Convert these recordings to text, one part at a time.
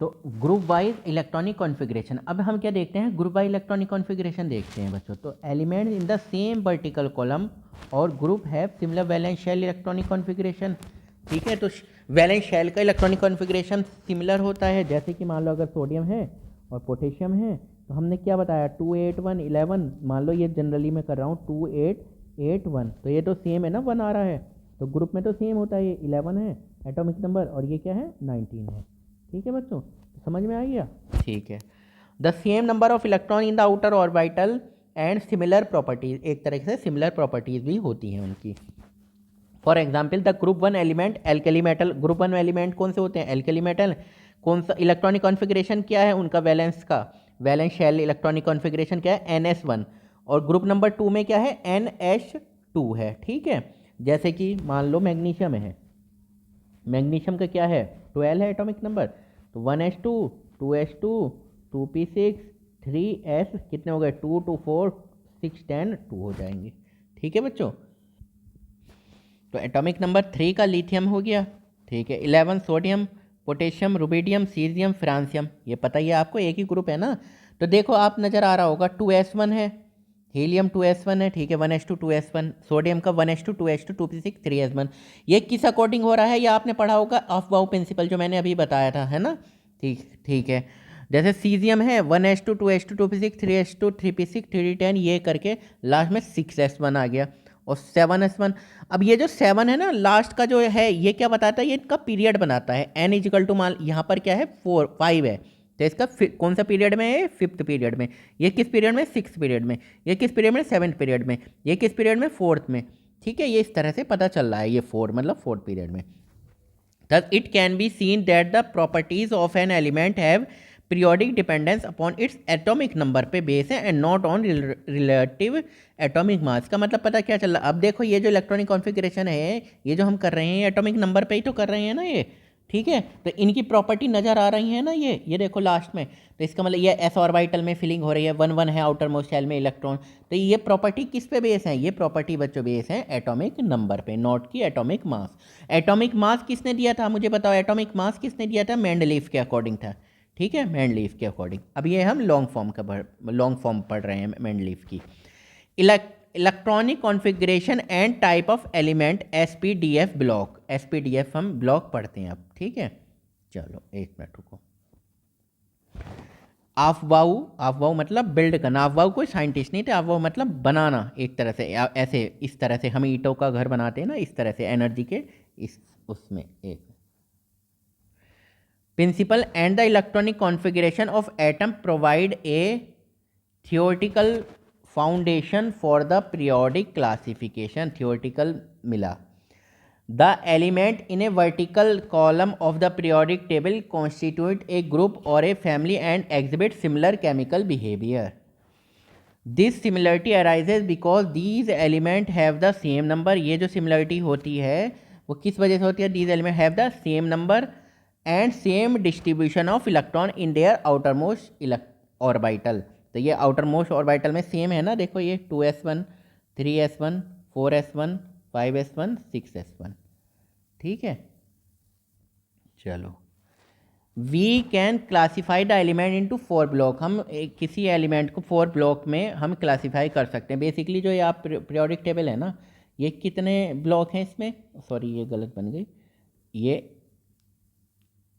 तो group wise electronic configuration, अब हम क्या देखते हैं, ग्रुप वाइज इलेक्ट्रॉनिक कॉन्फ़िगरेशन देखते हैं बच्चों। तो element in the same vertical column और group have similar valence shell electronic configuration. ठीक है, तो वैलेंस शेल का इलेक्ट्रॉनिक कॉन्फ़िगरेशन सिमिलर होता है। जैसे कि मान लो अगर सोडियम है और पोटेशियम है, तो हमने क्या बताया 2 8 1 11, मान लो ये जनरली मैं कर रहा हूँ 2 8 8 1, तो ये तो सेम है ना, 1 आ रहा है, तो ग्रुप में तो सेम होता है, ये 11 है एटॉमिक नंबर और ये क्या है 19 है। ठीक है बच्चों, समझ में आ गया। ठीक है, the same number of electron in the outer orbital and similar properties, एक तरह से सिमिलर प्रॉपर्टीज भी होती हैं उनकी। For example the group one element alkali metal, group one element कौन से होते हैं, एल्कली मेटल। कौन सा इलेक्ट्रॉनिक कॉन्फ़िगरेशन क्या है उनका, वैलेंस का, वैलेंस शेल इलेक्ट्रॉनिक कॉन्फ़िगरेशन क्या है NS1, और ग्रुप नंबर 2 में क्या है NH2 है। ठीक है, जैसे कि मान लो मैग्नीशियम है, मैग्नीशियम का क्या है 12 है एटॉमिक नंबर, तो 1s2 2s2 2p6 3s, कितने हो गए 2 2 4 6 10 2 हो जाएंगे। ठीक है बच्चों, तो एटॉमिक नंबर 3 का लिथियम हो गया। ठीक है, 11 sodium, potassium, rubidium, caesium, francium, ये पता ही है आपको, एक ही ग्रुप है ना। तो देखो आप नज़र आ रहा होगा 2s1 है, हीलियम 2s1 है। ठीक है, 1s2 2s1, सोडियम का 1s2 2s2 2p6 3s1। ये किस अकॉर्डिंग हो रहा है, ये आपने पढ़ा होगा अफबाउ प्रिंसिपल जो मैंने अभी बताया था, है ना। ठीक ठीक है, जैसे सीजियम है 1s2 2s2 2p6 3s2 3p6 3d10, ये करके लास्ट में 6s1 आ गया और 7s1। अब ये जो 7 है ना लास्ट का जो है, ये क्या बताता है, ये इनका पीरियड बनाता है। n इजिकल टू मान यहाँ पर क्या है 4 5 है, तो इसका कौन सा पीरियड में है, 5th पीरियड में। ये किस पीरियड में, 6th पीरियड में। ये किस पीरियड में, 7th पीरियड में। ये किस पीरियड में, 4th में। ठीक है, ये इस तरह से पता चल रहा है, ये 4 मतलब 4th पीरियड में। Thus, it can be seen that the properties of an element have periodic dependence upon its atomic number पे बेस है and not on relative atomic mass। का मतलब पता क्या चल रहा है, अब देखो ये जो इलेक्ट्रॉनिक कॉन्फ़िगरेशन है, ये जो हम कर रहे हैं एटॉमिक नंबर पे ही तो कर रहे हैं ना ये। ठीक है, तो इनकी प्रॉपर्टी नज़र आ रही है ना, ये देखो लास्ट में, तो इसका मतलब ये s ऑर्बिटल में फिलिंग हो रही है, 1 1 है आउटर मोस्ट शेल में इलेक्ट्रॉन। तो ये प्रॉपर्टी किस पे बेस है, ये प्रॉपर्टी बच्चों बेस है एटॉमिक नंबर पे, नॉट की एटॉमिक मास। एटॉमिक मास किसने दिया था मुझे बताओ, एटॉमिक मास किसने दिया था, मेंडलीफ के अकॉर्डिंग था। ठीक है, मेंडलीफ के अकॉर्डिंग। अब ये हम लॉन्ग फॉर्म पढ़ रहे हैं मेंडलीफ की। Electronic configuration and type of element SPDF block, SPDF हम ब्लॉक पढ़ते हैं अब। ठीक है, चलो एक मिनट रुको। आफवाऊ मतलब बिल्ड करना, आफवाऊ कोई साइंटिस्ट नहीं थे, आफवाऊ मतलब बनाना, एक तरह से ऐसे इस तरह से हम ईंटों का घर बनाते हैं ना, इस तरह से एनर्जी के इस उसमें एक principle and the electronic configuration of atom provide a theoretical foundation for the periodic classification, theoretical मिला। The element in a vertical column of the periodic table constitute a group or a family and exhibit similar chemical behavior. This similarity arises because these elements have the same number। ये जो similarity होती है वो किस वजह से होती है, these elements have the same number and same distribution of electron in their outermost orbital। तो ये outermost orbital में same है ना, देखो ये 2s1 3s1 4s1 5s1 6s1। ठीक है, चलो we can classify the element into 4 block. हम किसी एलिमेंट को 4 ब्लॉक में हम क्लासीफाई कर सकते हैं। बेसिकली जो ये आप पीरियोडिक टेबल है ना, ये कितने ब्लॉक हैं इसमें, सॉरी ये गलत बन गई,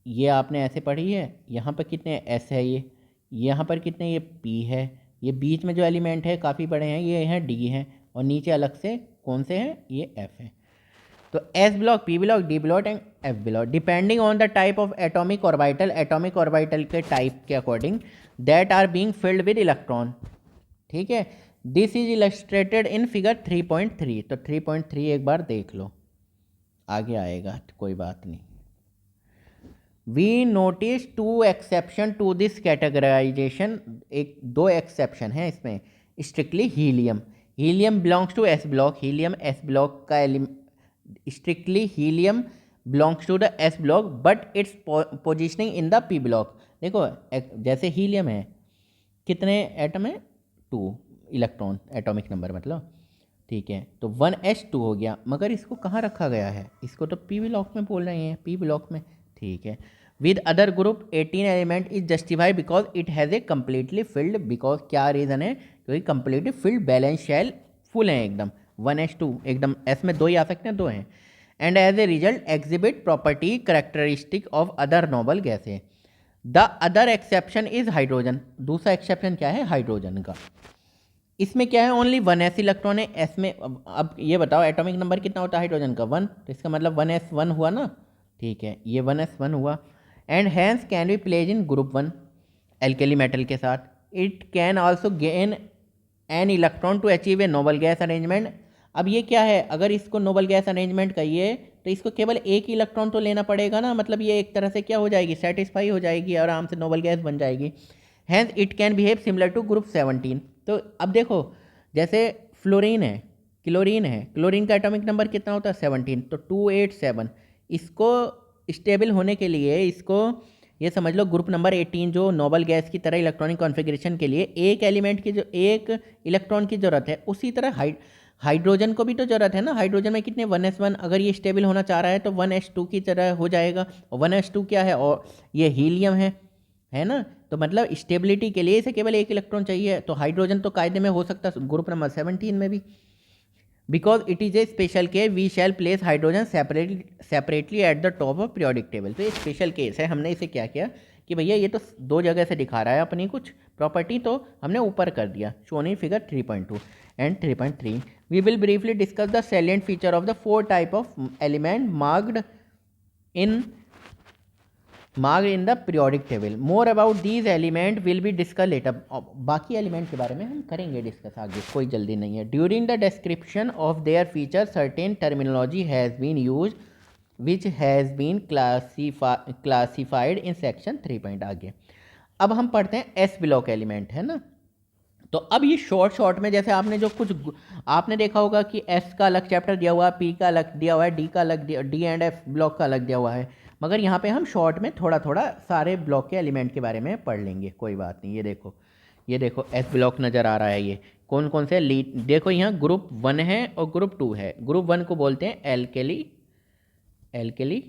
ये आपने ऐसे पढ़ी है, यहाँ पर कितने S है, ये यहाँ पर कितने ये P है, ये बीच में जो एलिमेंट है काफ़ी बड़े हैं, ये हैं D हैं, और नीचे अलग से कौन से हैं, ये F है। तो S block, P block, D block and F block, depending on the type of atomic orbital, atomic orbital के टाइप के according, that are being filled with electron. ठीक है, this is illustrated in figure 3.3। तो 3.3 एक बार देख लो, आगे आएगा, कोई बात नहीं। We notice 2 exception to this categorization, एक 2 एक्सेप्शन है इसमें। Strictly helium, helium belongs to S block, helium S block का strictly helium belongs to the S block but its positioning in the P block. देखो जैसे helium है, कितने atom है, 2 electron atomic number मतलब। ठीक है, तो 1s2 हो गया, मगर इसको कहाँ रखा गया है, इसको तो P ब्लॉक में बोल रहे हैं, P ब्लॉक में। ठीक है, with other group 18 element is justified because it has a completely filled, because क्या रीज़न है, क्योंकि completely filled valence shell full हैं एकदम, 1s2 एकदम, एस में 2 ही आ सकते हैं, 2 हैं। And as a result exhibit property characteristic of other noble गैसें। The other exception is hydrogen. दूसरा एक्सेप्शन क्या है, हाइड्रोजन का। इसमें क्या है, ओनली 1s इलेक्ट्रॉन है एस में। अब ये बताओ एटॉमिक नंबर कितना होता है हाइड्रोजन का, 1, तो इसका मतलब 1s1 हुआ ना, ठीक है, ये 1s1 हुआ। And hence can be placed in group 1 alkali metal के साथ। It can also gain an electron to achieve a noble gas arrangement. अब ये क्या है, अगर इसको नोबल गैस अरेंजमेंट कहिए तो इसको केवल एक इलेक्ट्रॉन तो लेना पड़ेगा ना, मतलब ये एक तरह से क्या हो जाएगी, सेटिस्फाई हो जाएगी, आराम से नोबल गैस बन जाएगी। Hence it can behave similar to group 17। तो अब देखो, जैसे फ्लोरीन है, क्लोरीन है, क्लोरीन का एटॉमिक नंबर कितना होता है, 17, तो 287। इसको स्टेबल होने के लिए इसको ये समझ लो ग्रुप नंबर 18 जो नोबल गैस की तरह इलेक्ट्रॉनिक कॉन्फ़िगरेशन के लिए एक एलिमेंट की जो एक इलेक्ट्रॉन की ज़रूरत है, उसी तरह हाइड्रोजन को भी तो ज़रूरत है ना। हाइड्रोजन में कितने 1s1, अगर ये स्टेबल होना चाह रहा है तो 1s2 की तरह हो जाएगा। और 1s2 क्या है, और ये हीलियम है ना, तो मतलब स्टेबिलिटी के लिए इसे केवल एक इलेक्ट्रॉन चाहिए। तो हाइड्रोजन तो कायदे में हो सकता है ग्रुप नंबर 17 में भी। Because it is a special case we shall place hydrogen separately at the top of periodic table. तो ये स्पेशल केस है, हमने इसे क्या किया कि भैया ये तो 2 जगह से दिखा रहा है अपनी कुछ प्रॉपर्टी, तो हमने ऊपर कर दिया, shown in figure 3.2 and 3.3। We will briefly discuss the salient feature of the 4 type of element marked in the periodic table. More about these element will be discuss later. बाकी एलिमेंट के बारे में हम करेंगे डिस्कस आगे, कोई जल्दी नहीं है। During the description of their feature certain terminology has been use which has been classified in section 3 आगे। अब हम पढ़ते हैं एस ब्लॉक एलिमेंट, है ना। तो अब ये शॉर्ट में जैसे आपने जो कुछ आपने देखा होगा कि एस का अलग चैप्टर दिया हुआ है, पी का अलग दिया हुआ है, डी का अलग दिया, डी एंड एफ ब्लॉक का अलग दिया हुआ है, मगर यहाँ पे हम शॉर्ट में थोड़ा थोड़ा सारे ब्लॉक के एलिमेंट के बारे में पढ़ लेंगे, कोई बात नहीं। ये देखो एस ब्लॉक नज़र आ रहा है, ये कौन कौन से देखो यहाँ ग्रुप 1 है और ग्रुप 2 है। ग्रुप 1 को बोलते हैं एल्केली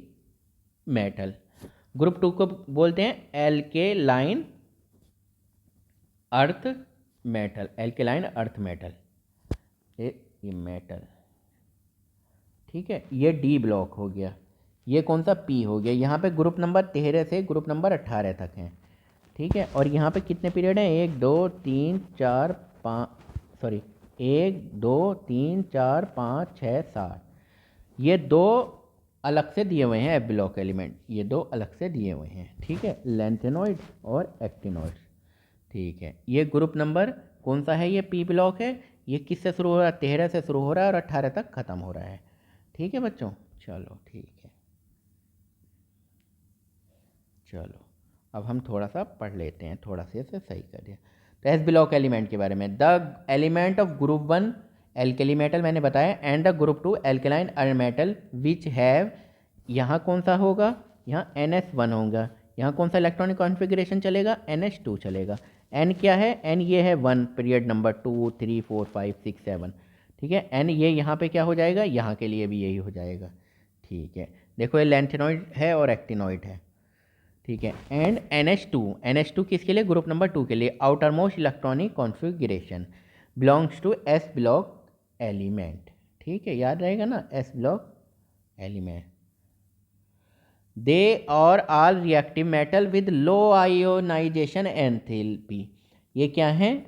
मेटल, ग्रुप 2 को बोलते हैं alkaline earth metal, alkaline earth metal, ये मेटल, ठीक है। ये डी ब्लॉक हो गया, ये कौन सा पी हो गया। यहाँ पे ग्रुप नंबर 13 से ग्रुप नंबर 18 तक हैं, ठीक है। और यहाँ पे कितने पीरियड हैं, 1 2 3 4 5, सॉरी 1 2 3 4 5 6 7। ये 2 अलग से दिए हुए हैं एफ ब्लॉक एलिमेंट, ये 2 अलग से दिए हुए हैं, ठीक है, लैंथेनॉइड और एक्टिनॉइड, ठीक है। ये ग्रुप नंबर कौन सा है, ये पी ब्लॉक है। ये किससे शुरू हो रहा है, 13 से शुरू हो रहा है और 18 तक ख़त्म हो रहा है, ठीक है बच्चों। चलो ठीक है, चलो अब हम थोड़ा सा पढ़ लेते हैं, थोड़ा सा इसे सही कर दिया। तो एस ब्लॉक एलिमेंट के बारे में, the element of group 1 alkali metal मैंने बताया, and the group 2 alkaline earth metal which have, यहाँ कौन सा होगा, यहाँ NS1 होगा। यहाँ कौन सा इलेक्ट्रॉनिक कॉन्फ़िगरेशन चलेगा, NH2 चलेगा। N क्या है, N ये है 1 पीरियड नंबर 2 3 4 5 6 7, ठीक है। N ये यहाँ पे क्या हो जाएगा, यहाँ के लिए भी यही हो जाएगा, ठीक है। देखो ये लैंथेनॉइड है और एक्टिनॉइड है, ठीक है। एंड NH2 किसके लिए, ग्रुप नंबर 2 के लिए। Outermost electronic configuration belongs to S block element, ठीक है, याद रहेगा ना, S block element. They are all reactive metal with low ionization enthalpy. ये क्या है,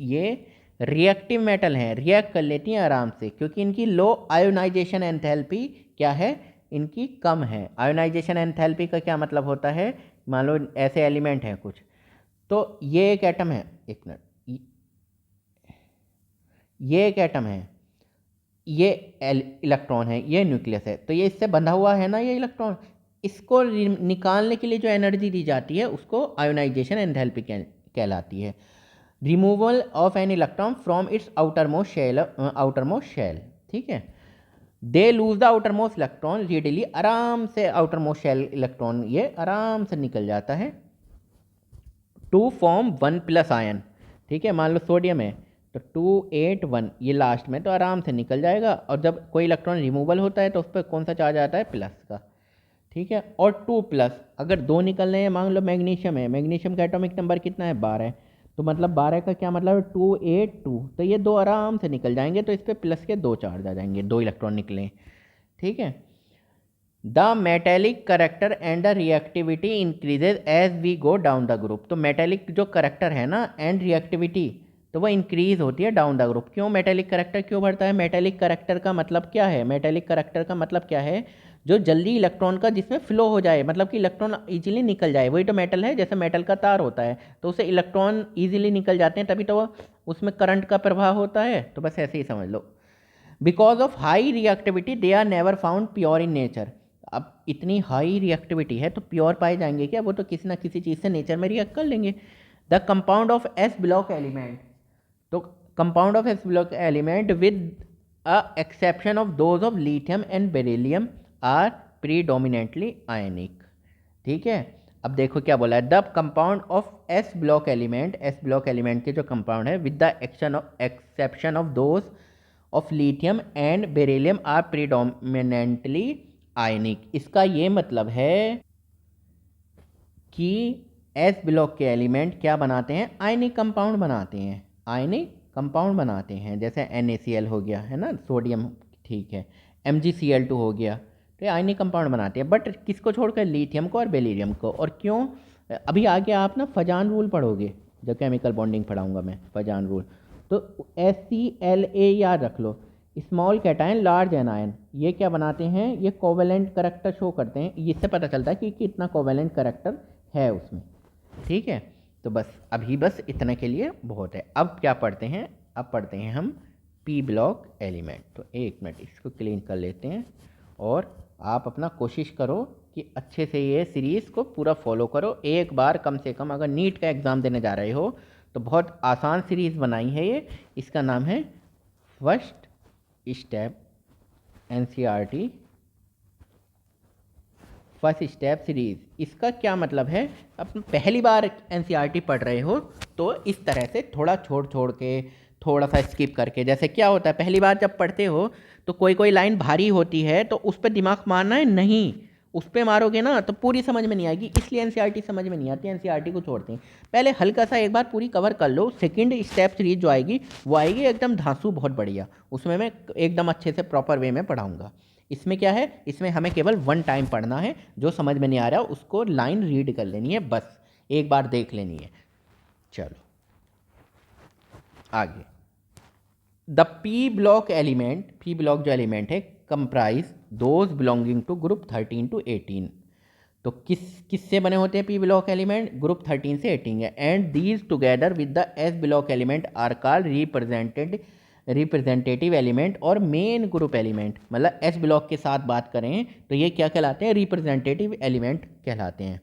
ये रिएक्टिव मेटल हैं, रिएक्ट कर लेती हैं आराम से, क्योंकि इनकी लो आयोनाइजेशन एंथैल्पी क्या है, इनकी कम है। आयोनाइजेशन एंथैल्पी का क्या मतलब होता है, मान लो ऐसे एलिमेंट हैं कुछ, तो ये एक एटम है, एक मिनट, ये एक एटम है, ये इलेक्ट्रॉन है, ये न्यूक्लियस है, तो ये इससे बंधा हुआ है ना ये इलेक्ट्रॉन, इसको निकालने के लिए जो एनर्जी दी जाती है उसको आयोनाइजेशन एंथैल्पी कहलाती है। Removal of an electron from its outermost shell, ठीक है। They lose the outermost electron readily, आराम से आउटरमोस्ट शेल इलेक्ट्रॉन ये आराम से निकल जाता है, टू फॉर्म 1+ आयन, ठीक है। मान लो सोडियम है तो 281 ये लास्ट में, तो आराम से निकल जाएगा। और जब कोई इलेक्ट्रॉन रिमूवल होता है तो उस पर कौन सा चार्ज आता है, प्लस का, ठीक है। और 2+, अगर 2 निकल रहे हैं, मान लो मैग्नीशियम है, मैग्नीशियम का एटॉमिक नंबर कितना है 12, तो मतलब 12 का क्या मतलब है 2 8 2, तो ये 2 आराम से निकल जाएंगे, तो इस पर प्लस के 2 चार्ज आ जाएंगे, 2 इलेक्ट्रॉन निकले। ठीक है। The metallic character and the reactivity increases as we go down the group. तो मेटेलिक जो करेक्टर है ना एंड रिएक्टिविटी, तो वो इंक्रीज होती है डाउन द ग्रुप। क्यों मेटेलिक करेक्टर क्यों बढ़ता है? मेटेलिक करेक्टर का मतलब क्या है? मेटेलिक करेक्टर का मतलब क्या है? जो जल्दी इलेक्ट्रॉन का जिसमें फ्लो हो जाए, मतलब कि इलेक्ट्रॉन इजीली निकल जाए, वही तो मेटल है। जैसे मेटल का तार होता है तो उससे इलेक्ट्रॉन इजीली निकल जाते हैं, तभी तो उसमें करंट का प्रभाव होता है। तो बस ऐसे ही समझ लो। Because of high reactivity they are never found pure in nature. अब इतनी हाई रिएक्टिविटी है तो प्योर पाए जाएंगे क्या? वो तो किसी ना किसी चीज़ से नेचर में रिएक्ट कर लेंगे। The compound of S block element, तो compound of S block element with a exception of those of lithium and beryllium are predominantly ionic. ठीक है। अब देखो क्या बोला है, the compound of S block element, S block element के जो कंपाउंड है with the exception of those of lithium and beryllium are predominantly ionic. इसका ये मतलब है कि एस ब्लॉक के एलिमेंट क्या बनाते हैं? आयनिक कंपाउंड बनाते हैं, आयनिक कंपाउंड बनाते हैं। जैसे NaCl हो गया है ना, सोडियम, ठीक है, MgCl2 हो गया, तो ये आयनिक कंपाउंड बनाते हैं। बट किसको छोड़कर? लिथियम को और बेरिलियम को। और क्यों? अभी आगे आप ना फजान रूल पढ़ोगे, जब केमिकल बॉन्डिंग पढ़ाऊंगा मैं, फजान रूल। तो SCLA याद रख लो, स्मॉल कैटायन लार्ज एनायन, ये क्या बनाते हैं? ये कोवेलेंट करेक्टर शो करते हैं। इससे पता चलता है कि कितना कोवेलेंट करेक्टर है उसमें। ठीक है। तो बस अभी बस इतना के लिए बहुत है। अब क्या पढ़ते हैं? अब पढ़ते हैं हम P ब्लॉक एलिमेंट। तो एक मिनट इसको क्लीन कर लेते हैं, और आप अपना कोशिश करो कि अच्छे से ये सीरीज़ को पूरा फॉलो करो। एक बार कम से कम अगर नीट का एग्ज़ाम देने जा रहे हो तो बहुत आसान सीरीज़ बनाई है ये। इसका नाम है first step NCERT first step series. इसका क्या मतलब है? अब पहली बार NCERT पढ़ रहे हो तो इस तरह से थोड़ा छोड़ छोड़ के, थोड़ा सा स्किप करके। जैसे क्या होता है, पहली बार जब पढ़ते हो तो कोई कोई लाइन भारी होती है तो उस पर दिमाग मारना है नहीं, उस पर मारोगे ना तो पूरी समझ में नहीं आएगी, इसलिए NCERT समझ में नहीं आती, NCERT को छोड़ते हैं। पहले हल्का सा एक बार पूरी कवर कर लो, सेकंड स्टेप सीरीज जो आएगी वो आएगी एकदम धांसू, बहुत बढ़िया। उसमें मैं एकदम अच्छे से प्रॉपर वे में पढ़ाऊँगा। इसमें क्या है? इसमें हमें केवल 1 टाइम पढ़ना है, जो समझ में नहीं आ रहा उसको लाइन रीड कर लेनी है, बस एक बार देख लेनी है। चलो आगे। The P block element, P block जो एलिमेंट है, comprise those belonging to group 13 to 18। तो किससे बने होते हैं P ब्लॉक एलिमेंट? ग्रुप 13 से 18 है। And these together with the S block element are called representative element और मेन ग्रुप एलिमेंट। मतलब S ब्लॉक के साथ बात करें तो ये क्या कहलाते हैं? रिप्रेजेंटेटिव एलिमेंट कहलाते हैं।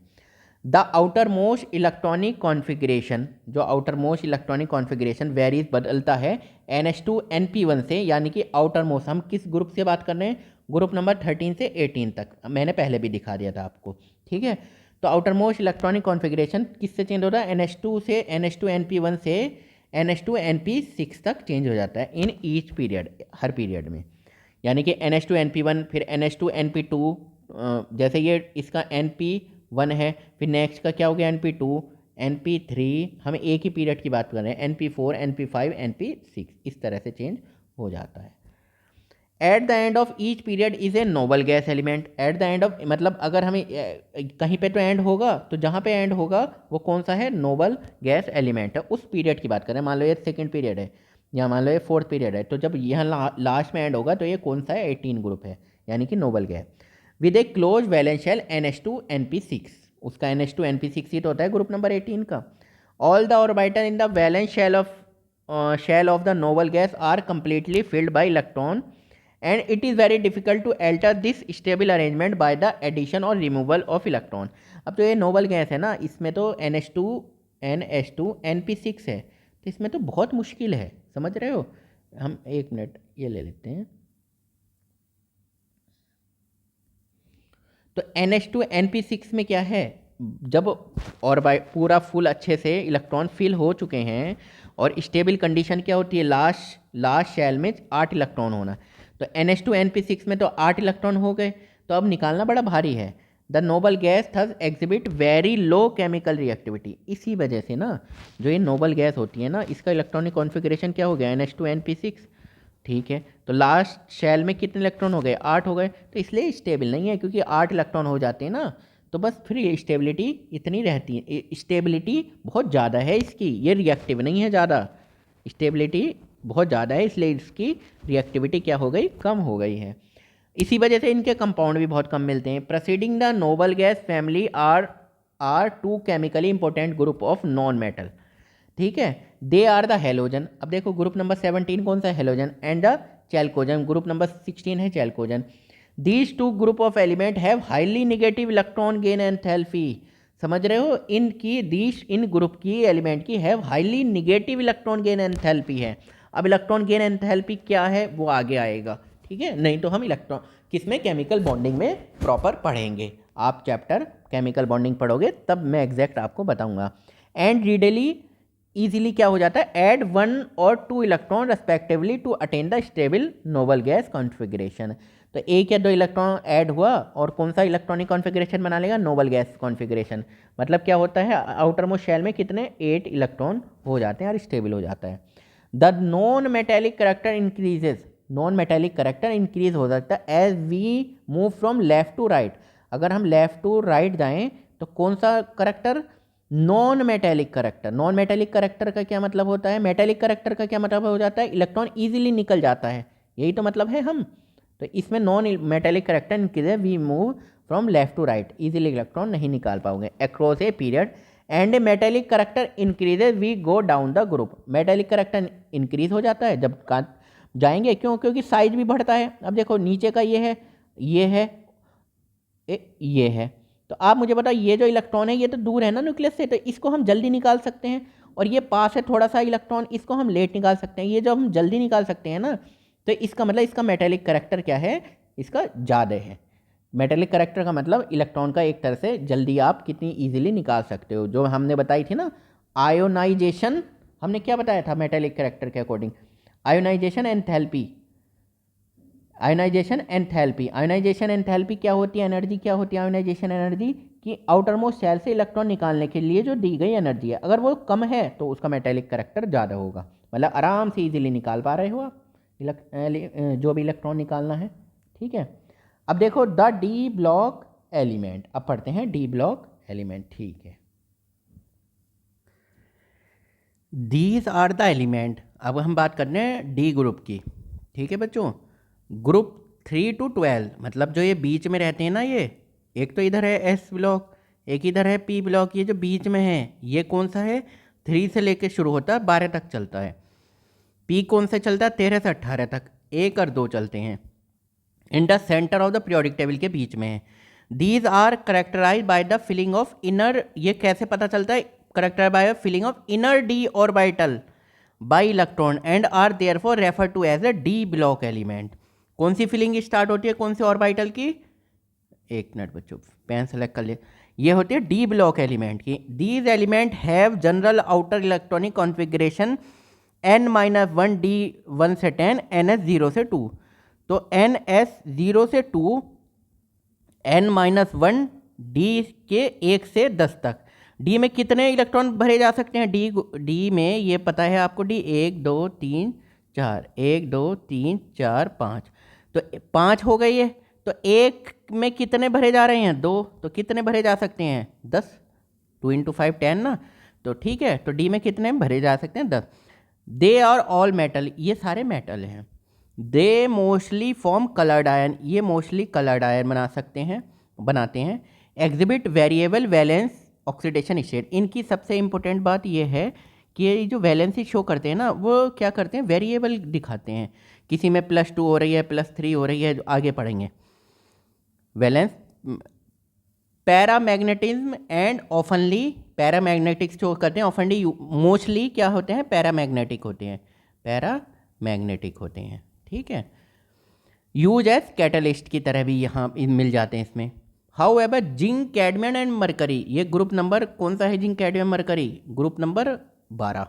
The outermost electronic configuration, जो outermost electronic configuration varies, बदलता है NH2 NP1 से। यानी कि आउटर मोस्ट, हम किस ग्रुप से बात कर रहे हैं? ग्रुप नंबर 13 से 18 तक, मैंने पहले भी दिखा दिया था आपको। ठीक है। तो आउटर मोस्ट इलेक्ट्रॉनिक कॉन्फ़िगरेशन किससे चेंज होता है? NH2 NP1 से NH2 NP6 तक चेंज हो जाता है in each period, her period में। यानी कि NH2 NP1, फिर NH2 NP2, जैसे ये इसका NP1 है, फिर नेक्स्ट का क्या हो गया? NP2, NP3, हम एक ही पीरियड की बात कर रहे हैं, NP4 NP5 NP6, इस तरह से चेंज हो जाता है। At the end of each period is a noble gas element. At the end of मतलब अगर हमें कहीं पे तो एंड होगा, तो जहाँ पे एंड होगा वो कौन सा है? नोबल गैस एलिमेंट है। उस पीरियड की बात करें, मान लो ये सेकंड पीरियड है या मान लो ये फोर्थ पीरियड है, तो जब यहाँ लास्ट में एंड होगा तो ये कौन सा है? 18 ग्रुप है, यानी कि noble gas with a close valence shell NH2 NP6। उसका NH2 NP6 ही तो होता है ग्रुप नंबर 18 का। All the orbital in the valence shell of the noble gas are completely filled by electron and it is very difficult to alter this stable arrangement by the addition or removal of electron। अब तो ये noble gas है ना, इसमें तो NH2 NP6 है, तो इसमें तो बहुत मुश्किल है, समझ रहे हो? हम एक मिनट ये ले लेते हैं। तो NH2 NP6 में क्या है? जब और पूरा फुल अच्छे से इलेक्ट्रॉन फिल हो चुके हैं और स्टेबल कंडीशन क्या होती है? लास्ट शेल में 8 इलेक्ट्रॉन होना। तो NH2 NP6 में तो 8 इलेक्ट्रॉन हो गए, तो अब निकालना बड़ा भारी है। The noble gas thus exhibit very low chemical reactivity. इसी वजह से ना जो ये नोबल गैस होती है ना, इसका इलेक्ट्रॉनिक कॉन्फ़िगरेशन क्या हो गया, NH2 NP6। ठीक है, तो लास्ट शेल में कितने इलेक्ट्रॉन हो गए, 8 हो गए, तो इसलिए स्टेबल नहीं है, क्योंकि 8 इलेक्ट्रॉन हो जाते हैं ना, तो बस फिर ये स्टेबिलिटी इतनी रहती है, स्टेबिलिटी बहुत ज़्यादा है इसकी, ये रिएक्टिव नहीं है ज़्यादा, स्टेबिलिटी बहुत ज़्यादा है, इसलिए इसकी रिएक्टिविटी क्या हो गई, कम हो गई है। इसी वजह से इनके कंपाउंड भी बहुत कम मिलते हैं। Proceeding the noble gas family are two chemically important group of non metal. ठीक है, दे आर द हेलोजन। अब देखो ग्रुप नंबर 17 कौन सा है, halogen, and the chalcogen, group number 16 है chalcogen. These two group of element have highly negative electron gain enthalpy. समझ रहे हो, इन ग्रुप की एलिमेंट की have highly negative electron gain enthalpy है। अब इलेक्ट्रॉन गेन एंथैल्पी क्या है वो आगे आएगा, ठीक है, नहीं तो हम इलेक्ट्रॉन किसमें, केमिकल बॉन्डिंग में प्रॉपर पढ़ेंगे। आप चैप्टर केमिकल बॉन्डिंग पढ़ोगे तब मैं एग्जैक्ट आपको बताऊंगा। एंड रीडली ईजिली क्या हो जाता है, ऐड 1 और 2 electron respectively to attain the stable noble gas configuration. तो 1 या 2 इलेक्ट्रॉन ऐड हुआ और कौन सा इलेक्ट्रॉनिक कॉन्फ़िगरेशन बना लेगा, नोबल गैस कॉन्फ़िगरेशन। मतलब क्या होता है, आउटर मोस्ट शेल में कितने 8 इलेक्ट्रॉन हो जाते हैं और स्टेबल हो जाता है। The non metallic character increases, non metallic character increase हो सकता है as we move from left to right. अगर हम लेफ्ट टू राइट जाएं तो कौन सा character, non metallic character. Non metallic character का क्या मतलब होता है, मेटेलिक करेक्टर का क्या मतलब हो जाता है, इलेक्ट्रॉन ईजिली निकल जाता है, यही तो मतलब है हम। तो इसमें non metallic character increase, we move from left to right, easily electron नहीं निकाल पाओगे across a period. And metallic character increases, we go down the group. Metallic character increase हो जाता है जब जाएंगे, क्यों, क्योंकि साइज भी बढ़ता है। अब देखो नीचे का ये है, ये है, ये है, तो आप मुझे बताओ ये जो इलेक्ट्रॉन है ये तो दूर है ना न्यूक्लियस से, तो इसको हम जल्दी निकाल सकते हैं, और ये पास है थोड़ा सा इलेक्ट्रॉन, इसको हम लेट निकाल सकते हैं। ये जो हम जल्दी निकाल सकते हैं ना, तो इसका मतलब इसका मेटेलिक करेक्टर क्या है, इसका ज़्यादा है। मेटेलिक करेक्टर का मतलब इलेक्ट्रॉन का एक तरह से जल्दी आप कितनी ईजिली निकाल सकते हो, जो हमने बताई थी ना आयोनाइजेशन, हमने क्या बताया था मेटेलिक करेक्टर के according, ionisation enthalpy. Ionization enthalpy, ionization enthalpy क्या होती है, एनर्जी क्या होती है आयोनाइजेशन एनर्जी, कि आउटर मोस्ट शेल से इलेक्ट्रॉन निकालने के लिए जो दी गई एनर्जी है, अगर वो कम है तो उसका मेटेलिक करेक्टर ज़्यादा होगा। मतलब आराम से इजीली निकाल पा रहे हो आप जो भी इलेक्ट्रॉन निकालना है। ठीक है, अब देखो द डी ब्लॉक एलिमेंट, अब पढ़ते हैं डी ब्लॉक एलिमेंट। ठीक है, दीज आर द एलिमेंट। अब हम बात कर रहे हैं डी ग्रुप की। ठीक है बच्चों, ग्रुप 3 to 12, मतलब जो ये बीच में रहते हैं ना, ये एक तो इधर है एस ब्लॉक, एक इधर है पी ब्लॉक, ये जो बीच में है ये कौन सा है, 3 से लेके शुरू होता है 12 तक चलता है। पी कौन से चलता है, 13 से 18 तक, 1 और 2 चलते हैं। In the centre of the periodic table के बीच में है। These are characterize by the filling of inner, ये कैसे पता चलता है, characterize by filling of inner d orbital by electron and are therefore refer to as a d block element. कौन सी फिलिंग स्टार्ट होती है, कौन से ऑर्बिटल की, एक मिनट बच्चों पेन सेलेक्ट कर लिए, ये होती है डी ब्लॉक एलिमेंट की। These element have general outer electronic configuration n-1 d1 से 10 ns 0 से 2। तो ns 0 से 2, n-1 d के 1 से 10 तक। डी में कितने इलेक्ट्रॉन भरे जा सकते हैं, डी में ये पता है आपको, डी 1 2 3 4, 1 2 3 4 5, तो 5 हो गई है। तो एक में कितने भरे जा रहे हैं, 2, तो कितने भरे जा सकते हैं, 10, 2 × 5 10 ना, तो ठीक है, तो डी में कितने भरे जा सकते हैं, 10। दे आर ऑल मेटल, ये सारे मेटल हैं। They mostly form coloured ion, ये मोस्टली कलर्ड आयन बनाते हैं। Exhibit variable valence oxidation state, इनकी सबसे इंपॉर्टेंट बात ये है कि ये जो वैलेंसी शो करते हैं ना, वो क्या करते हैं, वेरिएबल दिखाते हैं। किसी में +2 हो रही है, +3 हो रही है, आगे पढ़ेंगे। Valence, paramagnetism and ऑफनली, paramagnetic show करते हैं, ऑफनली मोस्टली क्या होते हैं, पैरामैग्नेटिक होते हैं, पैरामैग्नेटिक होते हैं। ठीक है, यूज एज कैटलिस्ट की तरह भी यहाँ मिल जाते हैं इसमें। How ever zinc cadmium and mercury, ये ग्रुप नंबर कौन सा है, zinc cadmium mercury, group number 12,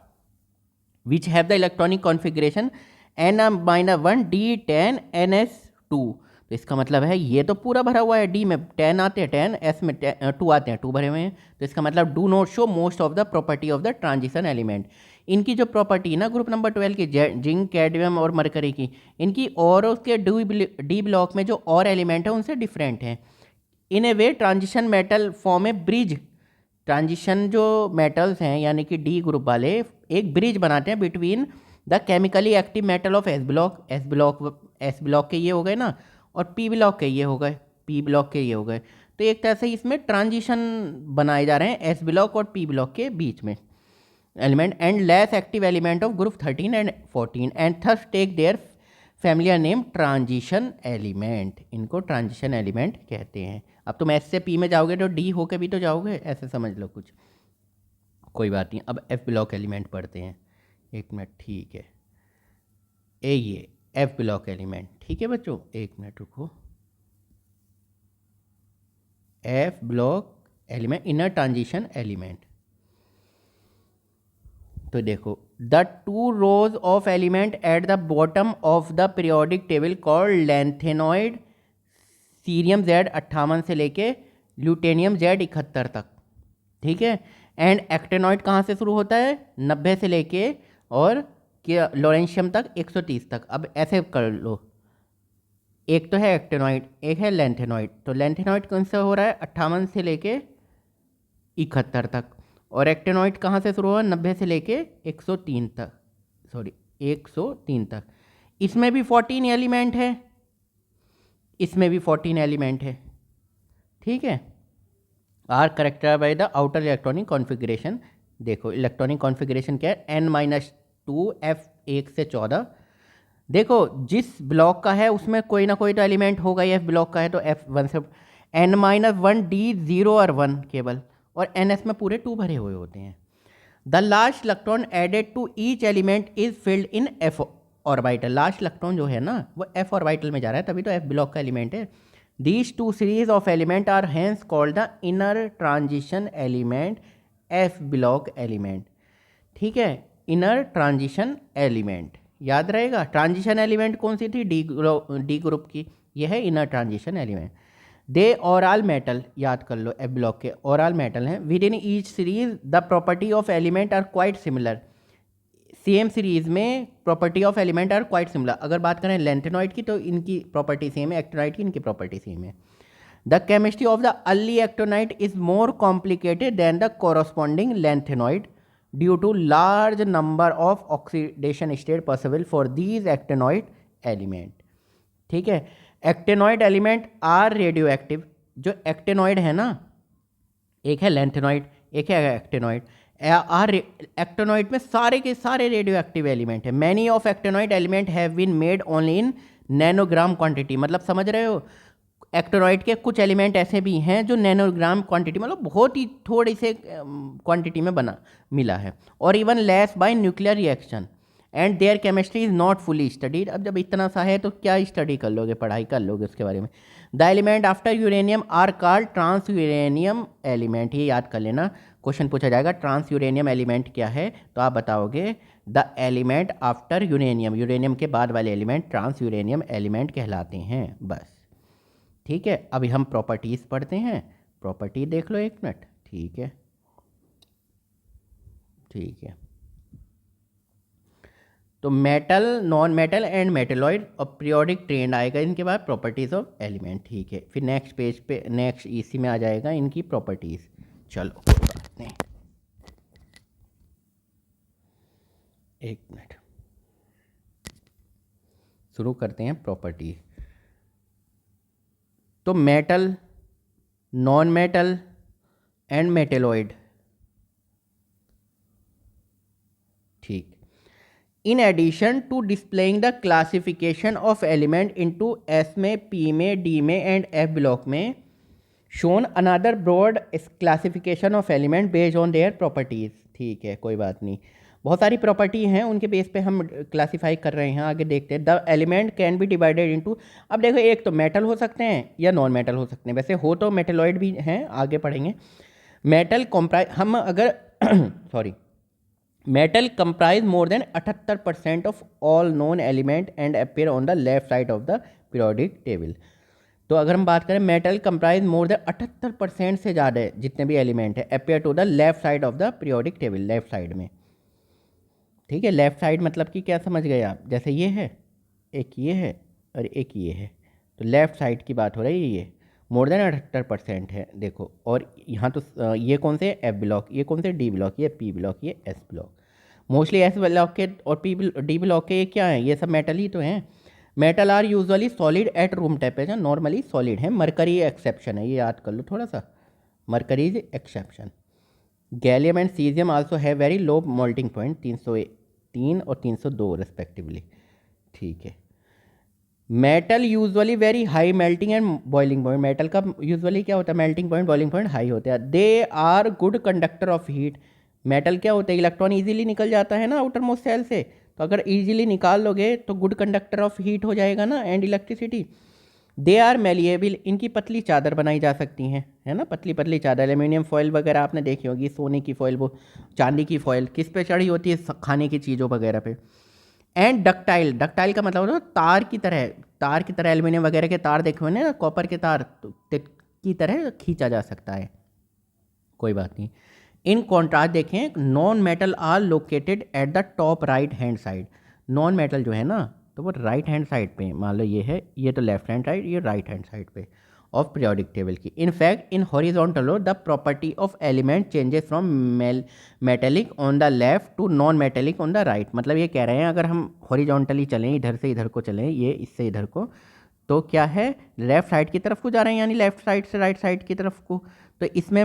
which have the electronic configuration n-1 d10 ns 2। तो इसका मतलब है ये तो पूरा भरा हुआ है, डी में 10 आते हैं 10, एस में 2 आते हैं 2 भरे हुए हैं। तो इसका मतलब do not show most of the property of the transition element. इनकी जो प्रॉपर्टी है ना ग्रुप नंबर 12 की, जिंक, कैडमियम और मरकरी की, इनकी और उसके डी ब्लॉक में जो और एलिमेंट है उनसे डिफरेंट हैं। इन ए वे ट्रांजिशन मेटल फॉर्म ए ब्रिज, ट्रांजिशन जो मेटल्स हैं यानी कि डी ग्रुप वाले एक ब्रिज बनाते हैं between the chemically active metal of S block के ये हो गए ना, और पी ब्लॉक के ये हो गए, पी ब्लॉक के ये हो गए। तो एक तरह से इसमें ट्रांजिशन बनाए जा रहे हैं एस ब्लॉक और पी ब्लॉक के बीच में element, and less active element of group 13 and 14 and thus take their familiar name transition element. इनको ट्रांजिशन एलिमेंट कहते हैं। अब तुम एस से पी में जाओगे तो डी होके भी तो जाओगे, ऐसे समझ लो कुछ, कोई बात नहीं। अब एफ ब्लॉक एलिमेंट पढ़ते हैं, एक मिनट, ठीक है। ये एफ ब्लॉक एलिमेंट, ठीक है बच्चों, एक मिनट रुको। F block element inner transition element, तो देखो the 2 rows of element at the bottom of the periodic table called lanthanoid, cerium Z 58 से लेके ल्यूटेनियम जेड 71 तक, ठीक है। एंड एक्टेनॉइड कहाँ से शुरू होता है, 90 से लेके और क्या लॉरेंशियम तक 130 तक। अब ऐसे कर लो, एक तो है एक्टेनॉइड, एक है लेंथेनॉइड। तो लेंथेनॉइड कौन सा हो रहा है 58 से लेके 71 तक, और एक्टेनॉइड कहाँ से शुरू हुआ 90 से लेके 103 तक, सॉरी 103 तक। इसमें भी 14 एलिमेंट है, इसमें भी 14 एलिमेंट है, ठीक है। Are character by the outer electronic configuration. देखो इलेक्ट्रॉनिक कॉन्फ़िगरेशन क्या है, n-2 F1 से 14। देखो जिस ब्लॉक का है उसमें कोई ना कोई तो एलिमेंट होगा ही, एफ ब्लॉक का है तो F1 से n-1 D 0 और 1 केवल, और NS में पूरे 2 भरे हुए होते हैं। The last electron added to each element is filled in F orbital. Last electron जो है ना वो F ऑर्बिटल में जा रहा है, तभी तो F ब्लॉक का एलिमेंट है। These 2 series of element are hence called the inner transition element, F block element, ठीक है। इनर ट्रांजिशन एलिमेंट याद रहेगा। ट्रांजिशन एलिमेंट कौन सी थी, डी ग्रुप की, यह है inner transition element. They are all metal, याद कर लो एफ ब्लॉक के ऑरल मेटल हैं। Within each series the property of element are quite similar. Same series में property of element are quite similar. अगर बात करें लेंथेनॉइड की तो इनकी प्रॉपर्टी सेम है, एक्टिनॉइड की इनकी प्रॉपर्टी सेम है। The chemistry of the early actinoid is more complicated than the corresponding lanthanoid due to large number of oxidation state possible for these actinoid element, ठीक है। Actinoid element are radio active. जो actinoid है ना, एक है lanthanoid एक है actinoid, are actinoid में सारे के सारे रेडियो एक्टिव एलिमेंट है। Many of actinoid element have been made only in nanogram quantity. मतलब समझ रहे हो, एक्टिनॉइड के कुछ एलिमेंट ऐसे भी हैं जो नैनोग्राम क्वांटिटी, मतलब बहुत ही थोड़ी से क्वांटिटी में बना मिला है, और even less by nuclear reaction, and their chemistry is not fully studied. अब जब इतना सा है तो क्या स्टडी कर लोगे, पढ़ाई कर लोगे उसके बारे में। The element after uranium are called trans uranium element. ये याद कर लेना, क्वेश्चन पूछा जाएगा ट्रांस यूरेनियम एलिमेंट क्या है, तो आप बताओगे the element after uranium, uranium के बाद वाले एलिमेंट ट्रांस यूरेनियम एलिमेंट कहलाते हैं, बस, ठीक है। अभी हम प्रॉपर्टीज़ पढ़ते हैं। प्रॉपर्टी देख लो एक मिनट, ठीक है, ठीक है। तो metal, non metal and metalloid और पीरियोडिक ट्रेंड आएगा इनके बाद प्रॉपर्टीज़ ऑफ एलिमेंट, ठीक है। फिर नेक्स्ट पेज पे, नेक्स्ट इसी में आ जाएगा इनकी प्रॉपर्टीज़। चलो कोई बात नहीं, एक मिनट, शुरू करते हैं प्रॉपर्टीज। तो metal, non metal and metalloid, ठीक। In addition to displaying the classification of element into S में, पी में, डी में एंड एफ ब्लॉक में, shown another broad classification of element based on their properties, ठीक है, कोई बात नहीं। बहुत सारी प्रॉपर्टी हैं, उनके बेस पे हम क्लासीफाई कर रहे हैं। आगे देखते हैं। The element can be divided into, अब देखो एक तो मेटल हो सकते हैं या नॉन मेटल हो सकते हैं, वैसे हो तो मेटेलॉइड भी हैं, आगे पढ़ेंगे। मेटल कंप्राइज, हम अगर sorry, metal comprise more than 78% of all known element and appear on the left side of the periodic table. तो अगर हम बात करें मेटल कंप्राइज मोर देन 78% से ज़्यादा है जितने भी एलिमेंट है appear to the left side of the periodic table, left side में। ठीक है, लेफ्ट साइड मतलब कि क्या समझ गए आप, जैसे ये है, एक ये है और एक ये है, तो लेफ्ट साइड की बात हो रही है, ये मोर देन 78% है देखो। और यहाँ तो ये कौन से एफ ब्लॉक, ये कौन से डी ब्लॉक, ये पी ब्लॉक, ये S block. Mostly S block के और डी ब्लॉक के ये क्या है, ये सब मेटल ही तो हैं। Metal are usually solid at room temperature, normally solid है, मरकरी एक्सेप्शन है, ये याद कर लो थोड़ा सा, mercury is exception. Gallium and caesium also have very low melting point, 303 और 302 रिस्पेक्टिवली। ठीक है, metal usually very high melting and boiling point, metal का यूजुअली क्या होता है, melting point boiling point high होता है। They are good conductor of heat, metal क्या होता है, इलेक्ट्रॉन इजीली निकल जाता है ना आउटर मोस्ट सेल से, तो अगर इजीली निकाल लोगे तो गुड कंडक्टर ऑफ हीट हो जाएगा ना and electricity. They are malleable, इनकी पतली चादर बनाई जा सकती हैं, है ना, पतली पतली चादर। एल्यूमिनियम फॉयल वगैरह आपने देखी होगी, सोने की फॉयल, वो चांदी की फॉयल किस पे चढ़ी होती है, खाने की चीज़ों वगैरह पे। एंड डक्टाइल, डक्टाइल का मतलब होता है तार की तरह, तार की तरह एल्यूमिनियम वगैरह के तार देखे हुए ना, कॉपर के तार की तरह खींचा जा सकता है, कोई बात नहीं। इन कॉन्ट्रास्ट देखें, non metal are located at the top right hand side, non metal जो है ना तो वो राइट हैंड साइड पे, मान लो ये है, ये तो लेफ्ट हैंड साइड, ये राइट हैंड साइड पे ऑफ पीरियोडिक टेबल की। In fact in horizontal row the property of element changes from metallic on the left to non metallic on the right. मतलब ये कह रहे हैं अगर हम हॉरिजॉन्टली चलें, इधर से इधर को चलें, ये इससे इधर को, तो क्या है, लेफ्ट साइड की तरफ को जा रहे हैं, यानी लेफ्ट साइड से राइट साइड की तरफ को, तो इसमें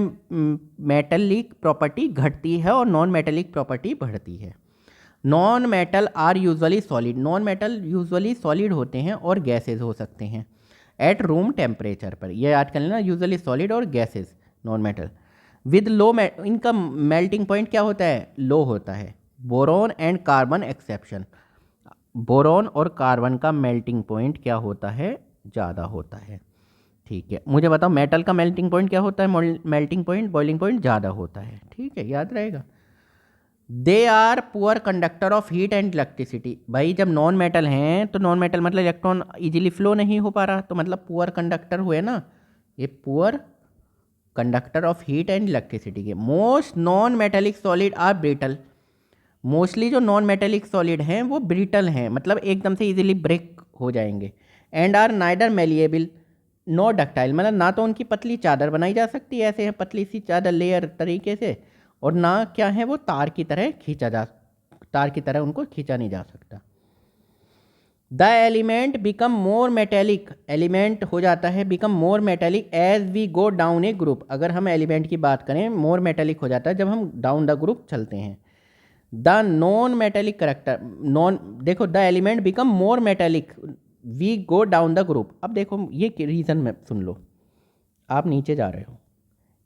मेटेलिक प्रॉपर्टी घटती है और नॉन मेटेलिक प्रॉपर्टी बढ़ती है। Non metal are usually solid, non metal usually solid होते हैं और गैसेज हो सकते हैं एट रूम टेम्परेचर पर, ये याद कर लेना, यूजुअली सॉलिड और गैसेज नॉन मेटल विद लो, इनका मेल्टिंग पॉइंट क्या होता है, लो होता है। Boron and carbon exception, boron और कार्बन का मेल्टिंग पॉइंट क्या होता है, ज़्यादा होता है। ठीक है, मुझे बताओ मेटल का मेल्टिंग पॉइंट क्या होता है, मेल्टिंग पॉइंट बॉइलिंग पॉइंट ज़्यादा होता है। ठीक है, याद रहेगा। They are poor conductor of heat and electricity, भाई जब नॉन मेटल हैं तो नॉन मेटल मतलब इलेक्ट्रॉन इजीली फ्लो नहीं हो पा रहा, तो मतलब पुअर कंडक्टर हुए ना, ये poor conductor of heat and electricity के। Most non metallic solid are brittle, mostly जो नॉन मेटेलिक सॉलिड हैं वो ब्रिटल हैं, मतलब एकदम से इजीली ब्रेक हो जाएंगे। And are neither malleable no ductile, मतलब ना तो उनकी पतली चादर बनाई जा सकती है ऐसे है पतली सी चादर लेयर तरीके से, और ना क्या है वो तार की तरह तार की तरह उनको खींचा नहीं जा सकता। The element become more metallic, element हो जाता है become more metallic as we go down a group, अगर हम एलिमेंट की बात करें मोर मेटेलिक हो जाता है जब हम डाउन द ग्रुप चलते हैं। The non metallic character, non देखो, the element become more metallic we go down the group. अब देखो ये रीज़न में सुन लो, आप नीचे जा रहे हो,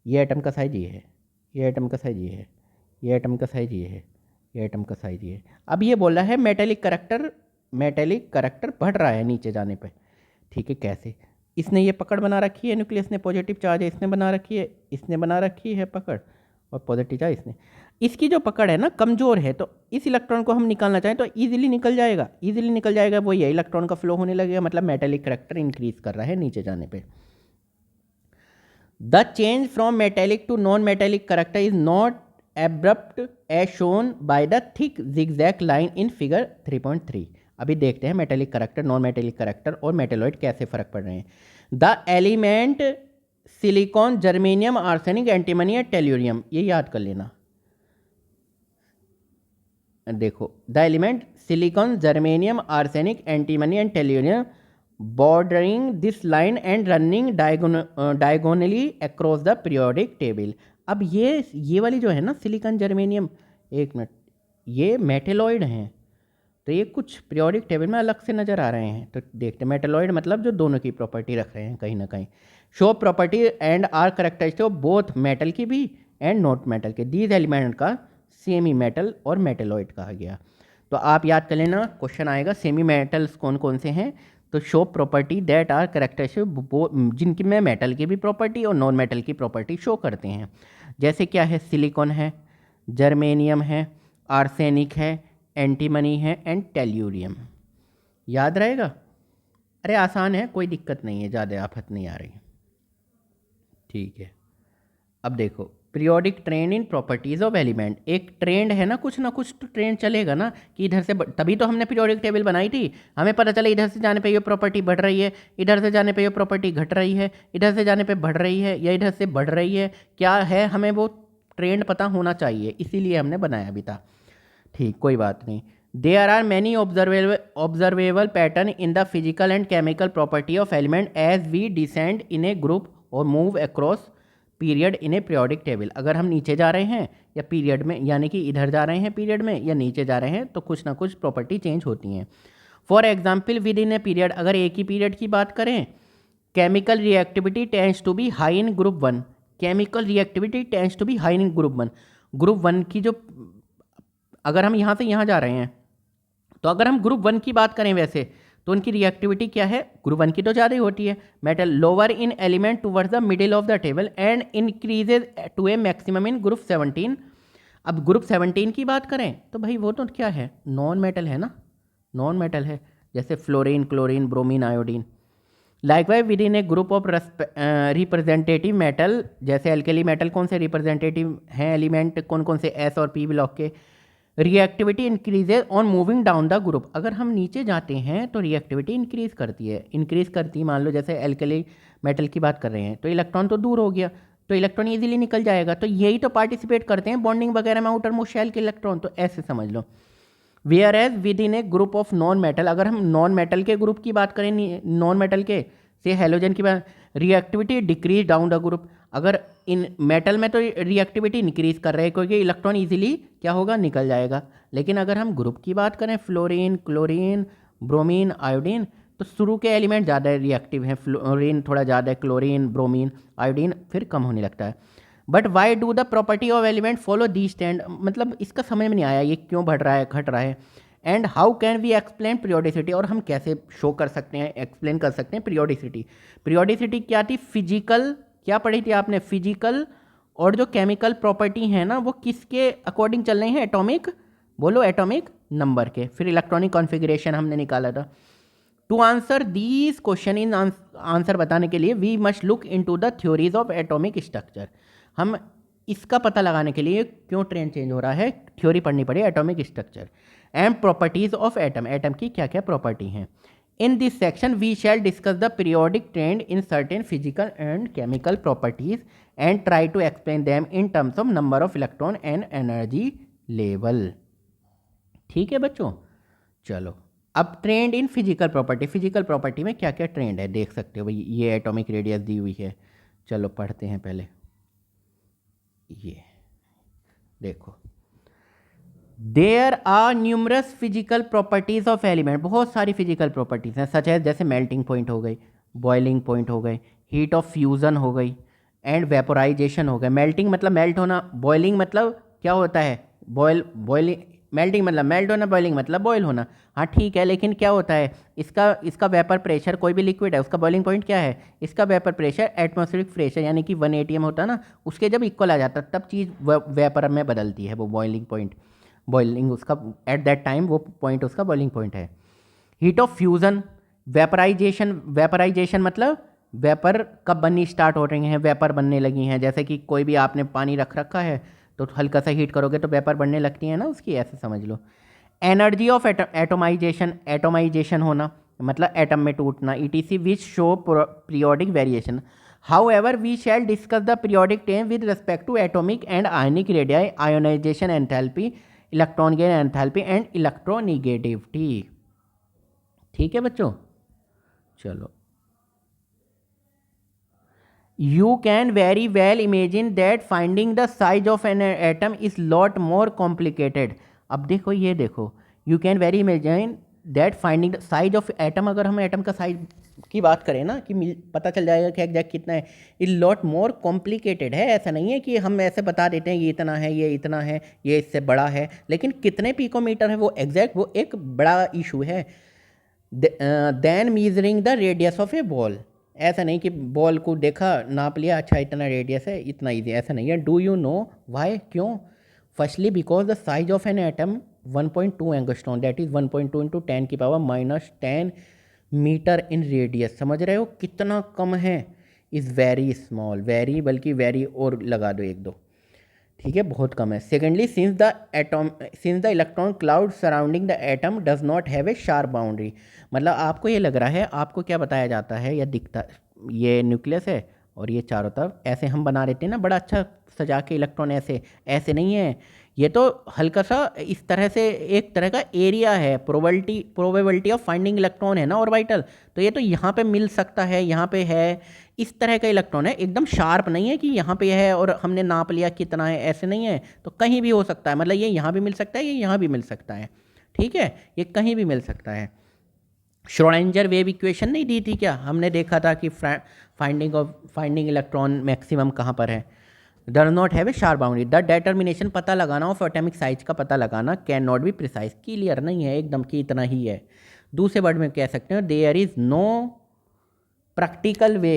ये एटम का साइज ये है, ये एटम का साइज ये है, ये एटम का साइज ये है, ये एटम का साइज ये है। अब ये बोल रहा है मेटेलिक करेक्टर बढ़ रहा है नीचे जाने पे। ठीक है, कैसे, इसने ये पकड़ बना रखी है, न्यूक्लियस ने पॉजिटिव चार्ज है, इसने बना रखी है, इसने बना रखी है पकड़, और पॉजिटिव चार्ज इसने, इसकी जो पकड़ है ना कमज़ोर है, तो इस इलेक्ट्रॉन को हम निकालना चाहें तो ईजिली निकल जाएगा, ईजिली निकल जाएगा, वही है इलेक्ट्रॉन का फ्लो होने लगेगा, मतलब मेटेलिक करेक्टर इंक्रीज कर रहा है नीचे जाने पे। The change from metallic to non metallic character is not abrupt as shown by the thick zigzag line in figure 3.3। अभी देखते हैं metallic character, non metallic character और मेटेलॉइड कैसे फर्क पड़ रहे हैं। The element silicon, germanium, arsenic, antimony या टेल्यूरियम, ये याद कर लेना। देखो, the element silicon, germanium, arsenic, antimony and tellurium bordering this line and running diagonally across the periodic table. अब ये वाली जो है ना सिलिकॉन, जर्मेनियम, एक मिनट, ये मेटेलॉइड हैं, तो ये कुछ पीरियोडिक टेबल में अलग से नज़र आ रहे हैं, तो देखते हैं। मेटेलॉइड मतलब जो दोनों की प्रॉपर्टी रख रहे हैं कहीं ना कहीं, show property and are characteristic of both metal की भी एंड नॉट मेटल के, दीज एलिमेंट का सेमी मेटल और मेटेलॉइड कहा गया। तो आप याद कर लेना, क्वेश्चन आएगा सेमी मेटल्स कौन कौन से हैं, तो show property that are characteristic, जिनकी में मेटल की भी प्रॉपर्टी और नॉन मेटल की प्रॉपर्टी शो करते हैं। जैसे क्या है, सिलिकॉन है, जर्मेनियम है, आर्सेनिक है, एंटीमनी है एंड टेल्यूरियम, याद रहेगा। अरे आसान है, कोई दिक्कत नहीं है, ज़्यादा आफत नहीं आ रही। ठीक है, अब देखो periodic trend in properties of element. एक ट्रेंड है ना कुछ तो ट्रेंड चलेगा ना, कि इधर से तभी तो हमने पीरियोडिक टेबल बनाई थी। हमें पता चला इधर से जाने पे ये प्रॉपर्टी बढ़ रही है, इधर से जाने पे ये प्रॉपर्टी घट रही है, इधर से जाने पे बढ़ रही है या इधर से बढ़ रही है, क्या है हमें वो ट्रेंड पता होना चाहिए, इसीलिए हमने बनाया भी था। ठीक, कोई बात नहीं। There are many observable pattern in the physical and chemical property of element as we descend in a group और move across period in a periodic table. अगर हम नीचे जा रहे हैं या पीरियड में, यानी कि इधर जा रहे हैं पीरियड में या नीचे जा रहे हैं, तो कुछ ना कुछ प्रॉपर्टी चेंज होती हैं। For example within a period, अगर एक ही पीरियड की बात करें, chemical reactivity tends to be high in group one. Chemical reactivity tends to be high in group one. Group one की जो, अगर हम यहाँ से यहाँ जा रहे हैं, तो अगर हम ग्रुप वन की बात करें वैसे, तो उनकी रिएक्टिविटी क्या है, ग्रुप वन की तो ज़्यादा ही होती है। Metal lower in element towards the middle of the table and increases to a maximum in group 17। अब ग्रुप 17 की बात करें तो भाई वो तो क्या है, नॉन मेटल है ना, नॉन मेटल है, जैसे fluorine, chlorine, bromine, iodine. Likewise with in a group of representative metal, जैसे एल्केली मेटल कौन से रिप्रेजेंटेटिव हैं एलिमेंट, कौन कौन से एस और पी ब्लॉक के। Reactivity increases on moving down the group. अगर हम नीचे जाते हैं तो रिएक्टिविटी इंक्रीज करती है, मान लो जैसे एल्केली मेटल की बात कर रहे हैं, तो इलेक्ट्रॉन तो दूर हो गया, तो इलेक्ट्रॉन इजीली निकल जाएगा, तो यही तो पार्टिसिपेट करते हैं बॉन्डिंग वगैरह में आउटर मोस्ट शेल के इलेक्ट्रॉन, तो ऐसे समझ लो। Whereas within a group of non metal, अगर हम नॉन मेटल के ग्रुप की बात करें, नॉन मेटल के से हेलोजन की बात, reactivity decrease down the group. अगर इन मेटल में तो रिएक्टिविटी इंक्रीज कर रहे हैं क्योंकि इलेक्ट्रॉन इजीली क्या होगा, निकल जाएगा। लेकिन अगर हम ग्रुप की बात करें, फ्लोरीन, क्लोरीन, ब्रोमीन, आयोडीन, तो शुरू के एलिमेंट ज़्यादा रिएक्टिव हैं, फ्लोरीन थोड़ा ज़्यादा है, क्लोरीन, ब्रोमीन, आयोडीन फिर कम होने लगता है। But why do the property of element follow the stand, मतलब इसका समझ में नहीं आया ये क्यों बढ़ रहा है, घट रहा है। And how can we explain periodicity, और हम कैसे शो कर सकते हैं, एक्सप्लेन कर सकते हैं पीरियोडिसिटी। पीरियोडिसिटी क्या थी, फिजिकल, क्या पढ़ी थी आपने, फिजिकल और जो केमिकल प्रॉपर्टी है ना, वो किसके अकॉर्डिंग चल रही हैं, एटॉमिक, बोलो एटॉमिक नंबर के। फिर इलेक्ट्रॉनिक कॉन्फ़िगरेशन हमने निकाला था। टू आंसर दीज क्वेश्चन, इन आंसर बताने के लिए we must look into the theories of atomic structure. हम इसका पता लगाने के लिए क्यों ट्रेंड चेंज हो रहा है, थ्योरी पढ़नी पड़ी atomic structure and properties of atom, atom की क्या क्या प्रॉपर्टी हैं। In this section we shall discuss the periodic trend in certain physical and chemical properties and try to explain them in terms of number of electron and energy level. ठीक है बच्चों, चलो अब trend in physical property, physical property में क्या क्या trend है देख सकते हो भाई, ये एटॉमिक रेडियस दी हुई है। चलो पढ़ते हैं पहले, ये देखो, there are numerous physical properties of element, बहुत सारी फिजिकल प्रॉपर्टीज हैं, सच है जैसे मेल्टिंग पॉइंट हो गई, बॉइलिंग पॉइंट हो गई, हीट ऑफ फ्यूजन हो गई एंड वेपोराइजेशन हो गया। मेल्टिंग मतलब मेल्ट होना, बॉइलिंग मतलब क्या होता है, बॉइलिंग, मेल्टिंग मतलब मेल्ट होना, बॉइलिंग मतलब बॉयल होना। हाँ ठीक है, लेकिन क्या होता है इसका वेपर प्रेशर, कोई भी लिक्विड है उसका बॉइलिंग पॉइंट क्या है, इसका वेपर प्रेशर एटमॉस्फेरिक प्रेशर यानी कि 1 atm होता है ना, उसके जब इक्वल आ जाता है तब चीज़ वेपर में बदलती है, वो बॉइलिंग पॉइंट, बॉइलिंग उसका एट दैट टाइम वो पॉइंट उसका बॉइलिंग पॉइंट है। Heat of fusion, vaporization, vaporization मतलब वेपर कब बननी स्टार्ट हो रही हैं, वेपर बनने लगी हैं, जैसे कि कोई भी आपने पानी रख रखा है तो हल्का सा हीट करोगे तो वेपर बनने लगती है ना उसकी, ऐसे समझ लो। एनर्जी ऑफ एटोमाइजेशन, एटोमाइजेशन होना मतलब एटम में टूटना, ETC which show periodic variation. However we shall discuss the periodic them with respect to atomic and ionic radii, ionization enthalpy, electron gain enthalpy and electronegativity. ठीक है बच्चों, चलो। You can very well imagine that finding the size of an atom is lot more complicated. अब देखो ये देखो, you can very imagine that finding the size of atom, अगर हम एटम का साइज की बात करें ना कि पता चल जाएगा कि एग्जैक्ट कितना है, इज लॉट मोर कॉम्प्लिकेटेड है। ऐसा नहीं है कि हम ऐसे बता देते हैं ये इतना है, ये इतना है, ये इससे बड़ा है, लेकिन कितने पिकोमीटर है वो एग्जैक्ट, वो एक बड़ा इशू है। Then measuring the radius of a ball, ऐसा नहीं कि बॉल को देखा नाप लिया, अच्छा इतना रेडियस है, इतना ईजी, ऐसा नहीं है। डू यू नो वाई, क्यों? Firstly because the size of an atom 1.2 angstrom, that is 1.2 × 10⁻⁻10 metre in radius, समझ रहे हो कितना कम है, इज़ वेरी स्मॉल, वेरी बल्कि वेरी और लगा दो एक दो, ठीक है, बहुत कम है। Secondly, since the electron cloud surrounding the atom does not have a sharp boundary, मतलब आपको ये लग रहा है, आपको क्या बताया जाता है या दिखता, ये न्यूक्लियस है और ये चारों तरफ ऐसे हम बना देते हैं ना बड़ा अच्छा सजा के इलेक्ट्रॉन, ऐसे ऐसे नहीं है, ये तो हल्का सा इस तरह से एक तरह का एरिया है, प्रोबेबिलिटी ऑफ फाइंडिंग इलेक्ट्रॉन है ना ऑर्बिटल, तो ये तो यहाँ पे मिल सकता है, यहाँ पे है, इस तरह का इलेक्ट्रॉन है, एकदम शार्प नहीं है कि यहाँ पे है और हमने नाप लिया कितना है, ऐसे नहीं है, तो कहीं भी हो सकता है, मतलब ये यहाँ भी मिल सकता है, ये यहाँ भी मिल सकता है, ठीक है, ये कहीं भी मिल सकता है। श्रोडिंगर वेव इक्वेशन नहीं दी थी क्या, हमने देखा था कि फाइंडिंग इलेक्ट्रॉन मैक्सिमम कहाँ पर है, डर not have a sharp boundary, the determination पता लगाना ऑफ एटॉमिक साइज का पता लगाना can not be precise, clear नहीं है एकदम कि इतना ही है। दूसरे वर्ड में कह सकते हैं there is no practical way,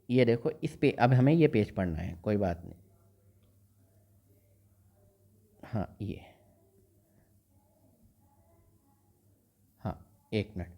ये देखो इस पे अब हमें ये पेज पढ़ना है, कोई बात नहीं, हाँ ये, हाँ एक मिनट,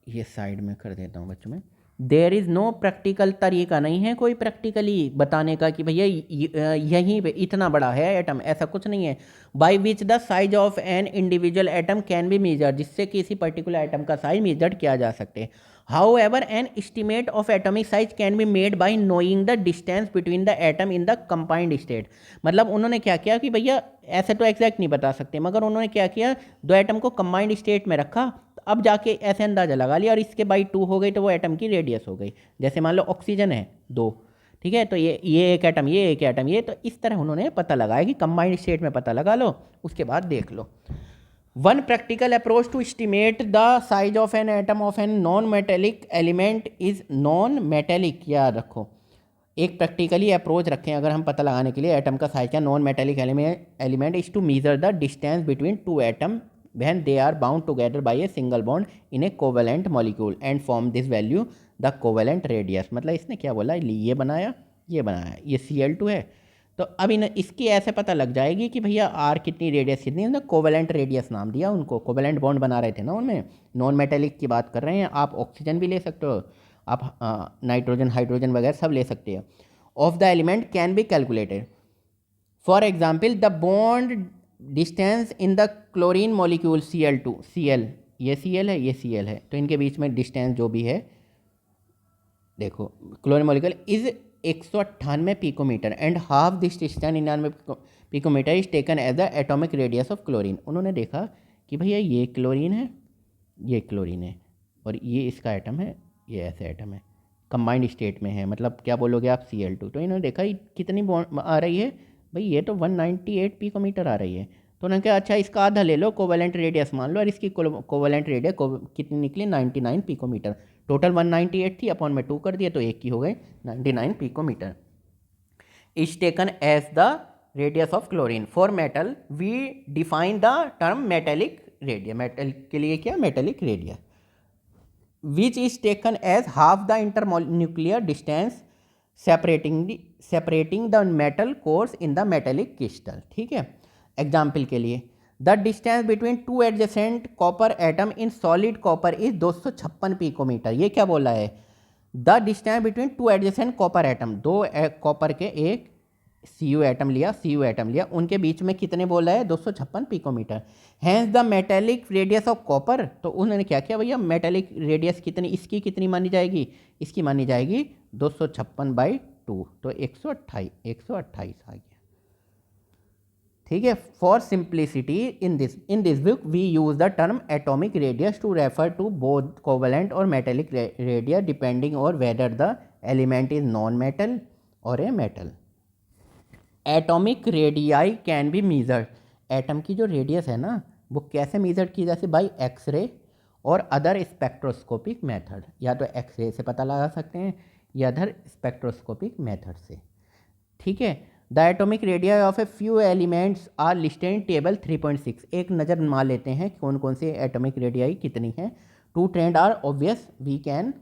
ये साइड में कर देता हूँ बच्चों में। देयर इज़ नो प्रैक्टिकल, तरीका नहीं है कोई प्रैक्टिकली बताने का कि भैया यहीं पे इतना बड़ा है एटम, ऐसा कुछ नहीं है। By which the size of an individual atom can be measure, जिससे किसी पर्टिकुलर एटम का साइज मेजर किया जा सकते। However an estimate of atomic size can be made by knowing the distance between the atom in the combined state, मतलब उन्होंने क्या किया कि भैया ऐसे तो एग्जैक्ट नहीं बता सकते, मगर उन्होंने क्या किया, दो एटम को कंबाइंड स्टेट में रखा, अब जाके ऐसे अंदाज़ा लगा लिया और इसके बाई 2 हो गई तो वो एटम की रेडियस हो गई। जैसे मान लो ऑक्सीजन है 2, ठीक है, तो ये एक एटम, ये एक एटम, ये, तो इस तरह उन्होंने पता लगाया कि कंबाइंड स्टेट में पता लगा लो, उसके बाद देख लो। One practical approach to estimate the size of an atom of an non metallic element is non metallic, याद रखो, एक प्रैक्टिकली अप्रोच रखें अगर हम पता लगाने के लिए एटम का साइज का, non metallic element is to measure the distance between two atom when they are bound together by a single bond in a covalent molecule and form this value the covalent radius, मतलब इसने क्या बोला, ये बनाया, ये Cl2 है, तो अब इसकी ऐसे पता लग जाएगी कि भैया R कितनी, रेडियस कितनी, उसने कोवेलेंट रेडियस नाम दिया उनको, कोवेलेंट बॉन्ड बना रहे थे ना उनमें, नॉन मेटेलिक की बात कर रहे हैं, आप ऑक्सीजन भी ले सकते हो, आप नाइट्रोजन हाइड्रोजन वगैरह सब ले सकते हो। Of the element can be calculated, for example the bond distance in the chlorine molecule Cl2, Cl, ये Cl है, ये Cl है, तो इनके बीच में डिस्टेंस जो भी है, देखो chlorine molecule is 198 picometre and half this distance 99 picometre is taken as the atomic radius of chlorine. उन्होंने देखा कि भैया ये क्लोरीन है, ये क्लोरीन है, और ये इसका एटम है, ये ऐसे एटम है, कंबाइंड स्टेट में है, मतलब क्या बोलोगे आप, Cl2, तो इन्होंने देखा कितनी आ रही है, भाई ये तो 198 पिकोमीटर आ रही है, तो उन्होंने कहा अच्छा इसका आधा ले लो, कोवेलेंट रेडियस मान लो, और इसकी कोवेलेंट रेडियस कितनी निकली, 99 पिकोमीटर, टोटल 198 थी, अपॉन में 2 कर दिया तो एक की हो गई 99 picometre. Is taken as the radius of chlorine. For metal we define the term metallic radius, metal के लिए क्या, metallic radius, which is taken as half the internuclear distance separating the metal cores in the metallic crystal, ठीक है। Example के लिए the distance between two adjacent copper atom in solid copper is 256 picometer, ये क्या बोला है, the distance between two adjacent copper atom, दो copper के एक Cu एटम लिया, उनके बीच में कितने बोला है, 256 picometer. Hence the metallic radius of copper, तो उन्होंने क्या किया भैया, मेटेलिक रेडियस कितनी, इसकी कितनी मानी जाएगी, इसकी मानी जाएगी 256/2, तो 128 आ गया, ठीक है। For simplicity in this book we use the term atomic radius to refer to both covalent or metallic radius depending or whether the element is non metal or a metal. Atomic radii can be measured, atom की जो radius है ना वो कैसे major की जाती है, by x ray और अदर स्पेक्ट्रोस्कोपिक मेथड, या तो एक्सरे से पता लगा सकते हैं या अदर स्पेक्ट्रोस्कोपिक मेथड से, ठीक है। The atomic radii of a few elements are listed in table 3.6, एक नज़र मार लेते हैं कौन कौन से एटॉमिक रेडियाई कितनी है। Two trend are obvious, we can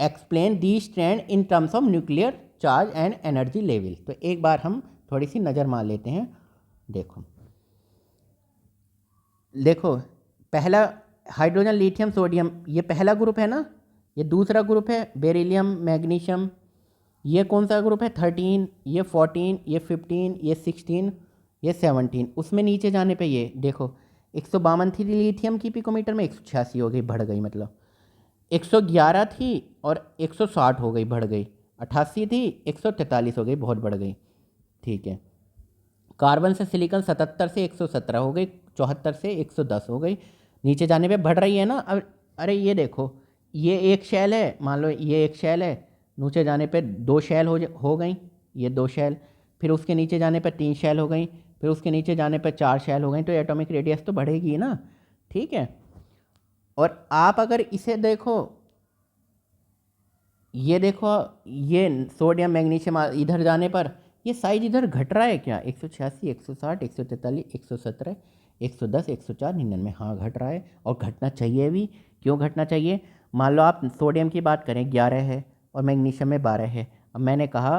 explain these trend in terms of nuclear charge and energy level, तो एक बार हम थोड़ी सी नज़र मार लेते हैं। देखो देखो पहला हाइड्रोजन लिथियम सोडियम ये पहला ग्रुप है ना, ये दूसरा ग्रुप है बेरिलियम मैग्नीशियम, ये कौन सा ग्रुप है 13, ये 14, ये 15, ये 16, ये 17। उसमें नीचे जाने पे ये देखो 152 थी लिथियम की पिकोमीटर में, 186 हो गई, बढ़ गई, मतलब 111 थी और 160 हो गई, बढ़ गई, 88 थी 143 हो गई, बहुत बढ़ गई। ठीक है, कार्बन से सिलिकॉन 77 से 117 हो गई, 74 से 110 हो गई, नीचे जाने पे बढ़ रही है ना। अब अरे ये देखो ये एक शेल है, मान लो ये एक शेल है, नीचे जाने पे दो शेल हो गई, ये दो शेल, फिर उसके नीचे जाने पे तीन शेल हो गई, फिर उसके नीचे जाने पे चार शेल हो गई, तो एटॉमिक रेडियस तो बढ़ेगी ना। ठीक है, और आप अगर इसे देखो, ये देखो ये सोडियम मैग्नीशियम इधर जाने पर ये साइज इधर घट रहा है क्या, 186, 160, 143, 117, 110, 104, 99, हाँ घट रहा है, और घटना चाहिए भी। क्यों घटना चाहिए? मान लो आप सोडियम की बात करें 11 है और मैग्नीशियम में 12 है, अब मैंने कहा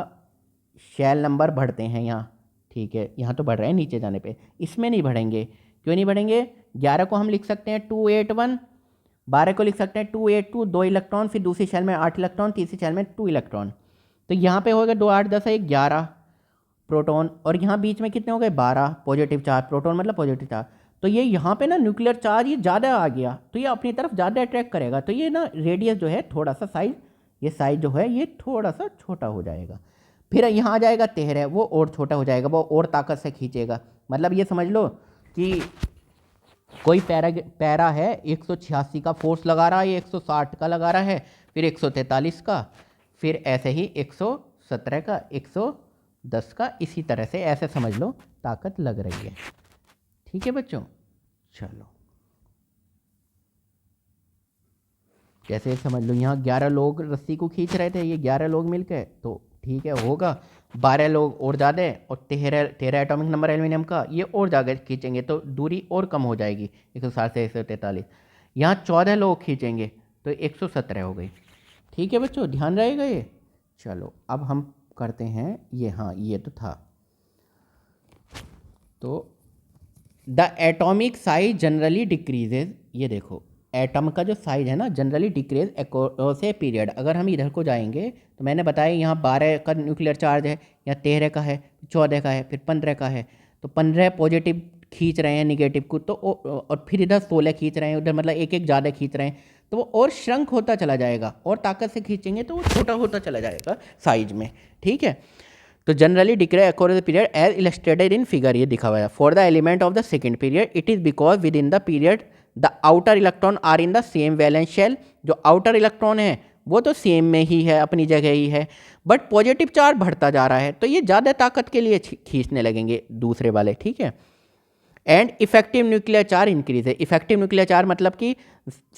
शेल नंबर बढ़ते हैं यहाँ, ठीक है, यहाँ तो बढ़ रहे हैं नीचे जाने पे, इसमें नहीं बढ़ेंगे। क्यों नहीं बढ़ेंगे? 11 को हम लिख सकते हैं 281, 12 को लिख सकते हैं 282, 2 इलेक्ट्रॉन, फिर दूसरी शेल में 8 इलेक्ट्रॉन, तीसरी शेल में 2 इलेक्ट्रॉन, तो यहाँ पे हो गए 2 8 10 है 11 प्रोटॉन, और यहाँ बीच में कितने हो गए 12 पॉजिटिव चार्ज, प्रोटॉन मतलब पॉजिटिव चार्ज, तो ये यहाँ पे ना न्यूक्लियर चार्ज ये ज़्यादा आ गया, तो ये अपनी तरफ ज़्यादा अट्रैक्ट करेगा, तो ये ना रेडियस जो है थोड़ा सा साइज, ये साइज जो है ये थोड़ा सा छोटा हो जाएगा। फिर यहाँ आ जाएगा 13, वो और छोटा हो जाएगा, वो और ताकत से खींचेगा। मतलब ये समझ लो कि कोई पैरा है 186 का फोर्स लगा रहा है, ये 160 का लगा रहा है, फिर 143 का, फिर ऐसे ही 117 का, 110 का, इसी तरह से ऐसे समझ लो ताकत लग रही है। ठीक है बच्चों, चलो जैसे समझ लो यहाँ 11 लोग रस्सी को खींच रहे थे, ये 11 लोग मिलकर, तो ठीक है होगा 12 लोग और ज़्यादा, और 13 एटॉमिक नंबर एल्यूमिनियम का, ये और ज़्यादा खींचेंगे तो दूरी और कम हो जाएगी 160 से 143। यहाँ 14 लोग खींचेंगे तो 117 हो गई। ठीक है बच्चों, ध्यान रहेगा ये। चलो अब हम करते हैं ये, हाँ ये तो था, तो the atomic size generally decreases, ये देखो एटम का जो साइज है ना generally decrease across a period. अगर हम इधर को जाएंगे तो मैंने बताया यहाँ 12 का न्यूक्लियर चार्ज है, यहाँ 13 का है, 14 का है, फिर 15 का है, तो 15 पॉजिटिव खींच रहे हैं निगेटिव को, तो और फिर इधर 16 खींच रहे हैं, उधर मतलब एक एक ज़्यादा खींच रहे हैं, तो वो और श्रंक होता चला जाएगा, और ताकत से खींचेंगे तो वो छोटा होता चला जाएगा साइज में। ठीक है, तो generally decrease across the period as illustrated in figure, ये दिखा हुआ है। For the element of the second period it is because within the period the outer electron are in the same valence shell, जो outer electron है वो तो same में ही है, अपनी जगह ही है, बट पॉजिटिव चार्ज बढ़ता जा रहा है, तो ये ज़्यादा ताकत के लिए खींचने लगेंगे दूसरे वाले। ठीक है, and effective nuclear charge increase है। इफेक्टिव न्यूक्लियर चार्ज मतलब कि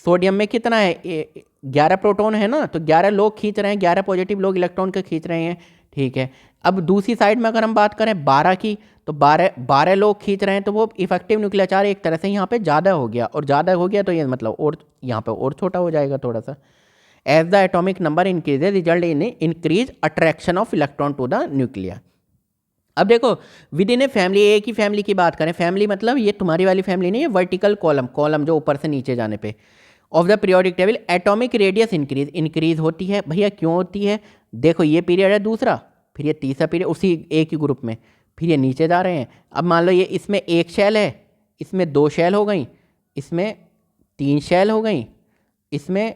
सोडियम में कितना है 11 प्रोटॉन है ना, तो 11 लोग खींच रहे हैं, 11 पॉजिटिव लोग इलेक्ट्रॉन को खींच रहे हैं। ठीक है, अब दूसरी साइड में अगर हम बात करें 12 की, तो 12 लोग खींच रहे हैं, तो वो इफेक्टिव न्यूक्लियर चार्ज एक तरह से यहाँ पे ज़्यादा हो गया, और ज़्यादा हो गया तो ये मतलब और यहाँ पे और छोटा हो जाएगा थोड़ा सा। As the atomic number increase result in increase attraction of electron to the nuclear. अब देखो विद इन ए फैमिली, एक ही फैमिली की बात करें, फैमिली मतलब ये तुम्हारी वाली फैमिली नहीं है, वर्टिकल कॉलम, कॉलम जो ऊपर से नीचे जाने पे of the periodic table atomic radius increase होती है। भैया क्यों होती है? देखो ये पीरियड है दूसरा, फिर ये तीसरा पीरियड उसी एक ही ग्रुप में, फिर ये नीचे जा रहे हैं। अब मान लो ये इसमें एक शेल है, इसमें 2 शेल हो गई, इसमें 3 शेल हो गई, इसमें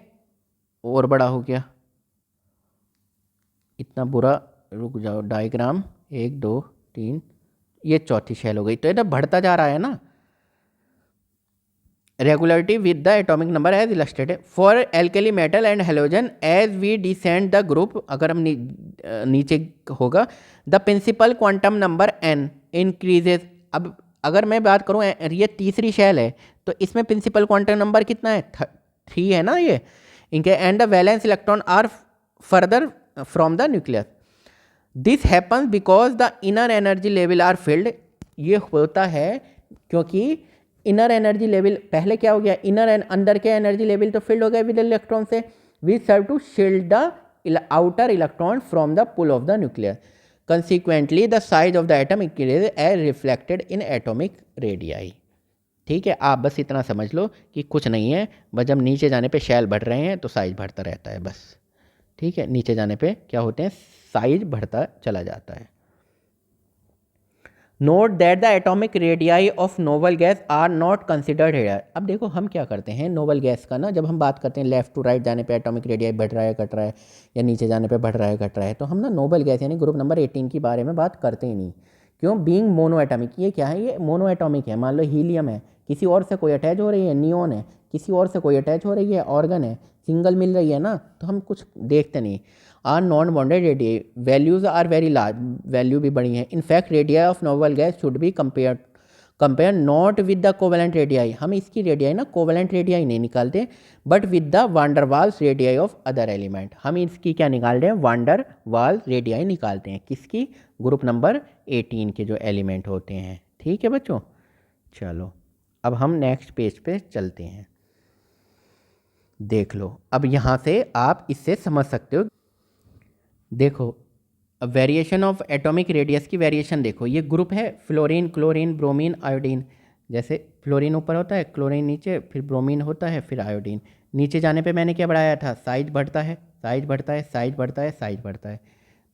और बड़ा हो गया, इतना बुरा, रुक जाओ डायग्राम, 1 2 3, ये चौथी शेल हो गई, तो ये तो बढ़ता जा रहा है ना। Regularity with the atomic number as illustrated for alkali metal and halogen as we descend the group, अगर हम नीचे होगा the principal quantum number n increases. अब अगर मैं बात करूँ ये तीसरी शेल है, तो इसमें प्रिंसिपल क्वांटम नंबर कितना है 3 है ना ये इनके, and the valence electron are further from the nucleus. This happens because the inner energy level are filled. ये होता है क्योंकि इनर एनर्जी लेवल, पहले क्या हो गया इनर एंड अंदर के एनर्जी लेवल तो फिल्ड हो गया विद इलेक्ट्रॉन से, we serve to shield the outer electron from the pull of the nuclear. Consequently the size of the atom increase as reflected in atomic radii. ठीक है, आप बस इतना समझ लो कि कुछ नहीं है, बस जब नीचे जाने पे शेल बढ़ रहे हैं तो साइज बढ़ता रहता है बस। ठीक है, नीचे जाने पे क्या होते हैं, साइज बढ़ता चला जाता है। Note that the atomic radii of noble gas are not considered here. अब देखो हम क्या करते हैं नोबल गैस का ना, जब हम बात करते हैं लेफ्ट टू राइट जाने पे एटॉमिक रेडियाई बढ़ रहा है घट रहा है, या नीचे जाने पे बढ़ रहा है घट रहा है, तो हम ना नोबल गैस यानी ग्रुप नंबर 18 के बारे में बात करते ही नहीं। क्यों? बीइंग मोनो एटॉमिक, ये क्या है, ये मोनो एटॉमिक है। मान लो हीलियम है, किसी और से कोई अटैच हो रही है, नियोन है, किसी और से कोई अटैच हो रही है, ऑर्गन है, सिंगल मिल रही है ना, तो हम कुछ देखते नहीं। Are non bonded radii values are very large, value भी बड़ी है। In fact radii of noble gas should be compare not with the covalent radii, हम इसकी रेडियाई ना कोवेलेंट रेडियाई नहीं निकालते, but with the van der Waals radii of other element. हम इसकी क्या निकालते हैं, वांडर वाल्स रेडियाई निकालते हैं, किसकी, ग्रुप नंबर 18 के जो एलिमेंट होते हैं। ठीक है बच्चों, चलो अब हम नेक्स्ट पेज पे चलते हैं। देख लो, अब यहाँ से आप इससे समझ सकते हो। देखो अब वेरिएशन ऑफ एटॉमिक रेडियस की वेरिएशन देखो, ये ग्रुप है फ्लोरीन, क्लोरीन, ब्रोमीन, आयोडीन। जैसे फ्लोरीन ऊपर होता है, क्लोरीन नीचे, फिर ब्रोमीन होता है, फिर आयोडीन। नीचे जाने पे मैंने क्या बढ़ाया था, साइज बढ़ता है, साइज बढ़ता है, साइज बढ़ता है, साइज बढ़ता है।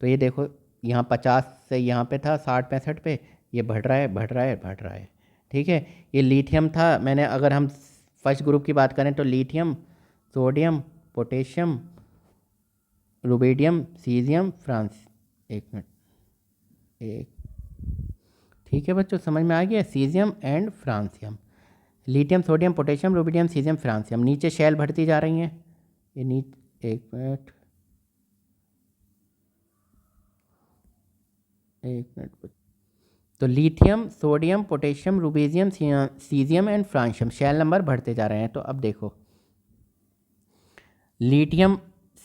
तो ये देखो यहाँ 50 से यहाँ पे था 60-65 पे, ये बढ़ रहा है, बढ़ रहा है, बढ़ रहा है। ठीक है, ये लिथियम था, मैंने अगर हम फर्स्ट ग्रुप की बात करें तो lithium, sodium, potassium, rubidium, caesium, France. एक मिनट, एक, ठीक है बच्चों, समझ में आ गया, caesium and francium, lithium, sodium, potassium, rubidium, caesium, francium. नीचे शेल बढ़ती जा रही हैं, ये एक मिनट, एक मिनट। तो lithium, sodium, potassium, rubidium, caesium and francium shell number बढ़ते जा रहे हैं। तो अब देखो लिथियम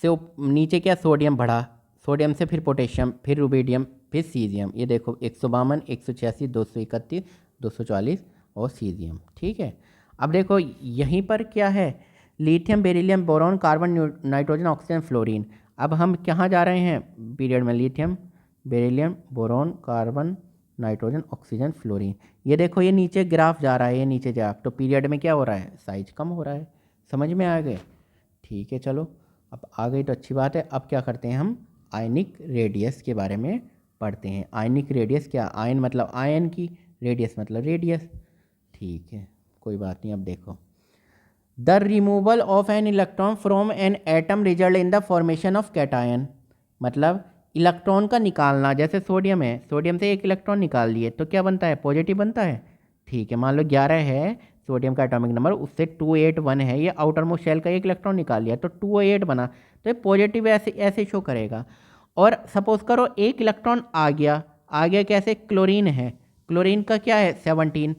से नीचे क्या, सोडियम बढ़ा, सोडियम से फिर पोटेशियम, फिर रुबिडियम, फिर सीजियम। ये देखो 152, 186, 231, 240 और सीजियम। ठीक है, अब देखो यहीं पर क्या है, lithium, beryllium, boron, carbon, nitrogen, oxygen, fluorine. अब हम कहाँ जा रहे हैं पीरियड में, lithium, beryllium, boron, carbon, nitrogen, oxygen, fluorine. ये देखो ये नीचे ग्राफ जा रहा है, ये नीचे जा, तो पीरियड में क्या हो रहा है, साइज कम हो रहा है। समझ में आ गए? ठीक है, चलो अब आ गई तो अच्छी बात है। अब क्या करते हैं, हम आयनिक रेडियस के बारे में पढ़ते हैं। आयनिक रेडियस क्या, आयन मतलब आयन की, रेडियस मतलब रेडियस। ठीक है, कोई बात नहीं। अब देखो, the removal of an electron from an atom result in the formation of cation, मतलब इलेक्ट्रॉन का निकालना। जैसे सोडियम है, सोडियम से एक इलेक्ट्रॉन निकाल लिए तो क्या बनता है, पॉजिटिव बनता है। ठीक है, मान लो 11 है सोडियम का एटॉमिक नंबर, उससे 281 है, ये आउटर मोस्ट शेल का एक इलेक्ट्रॉन निकाल लिया तो 208 बना, तो ये पॉजिटिव ऐसे ऐसे शो करेगा। और सपोज करो एक इलेक्ट्रॉन आ गया कैसे, क्लोरीन है, क्लोरीन का क्या है 17,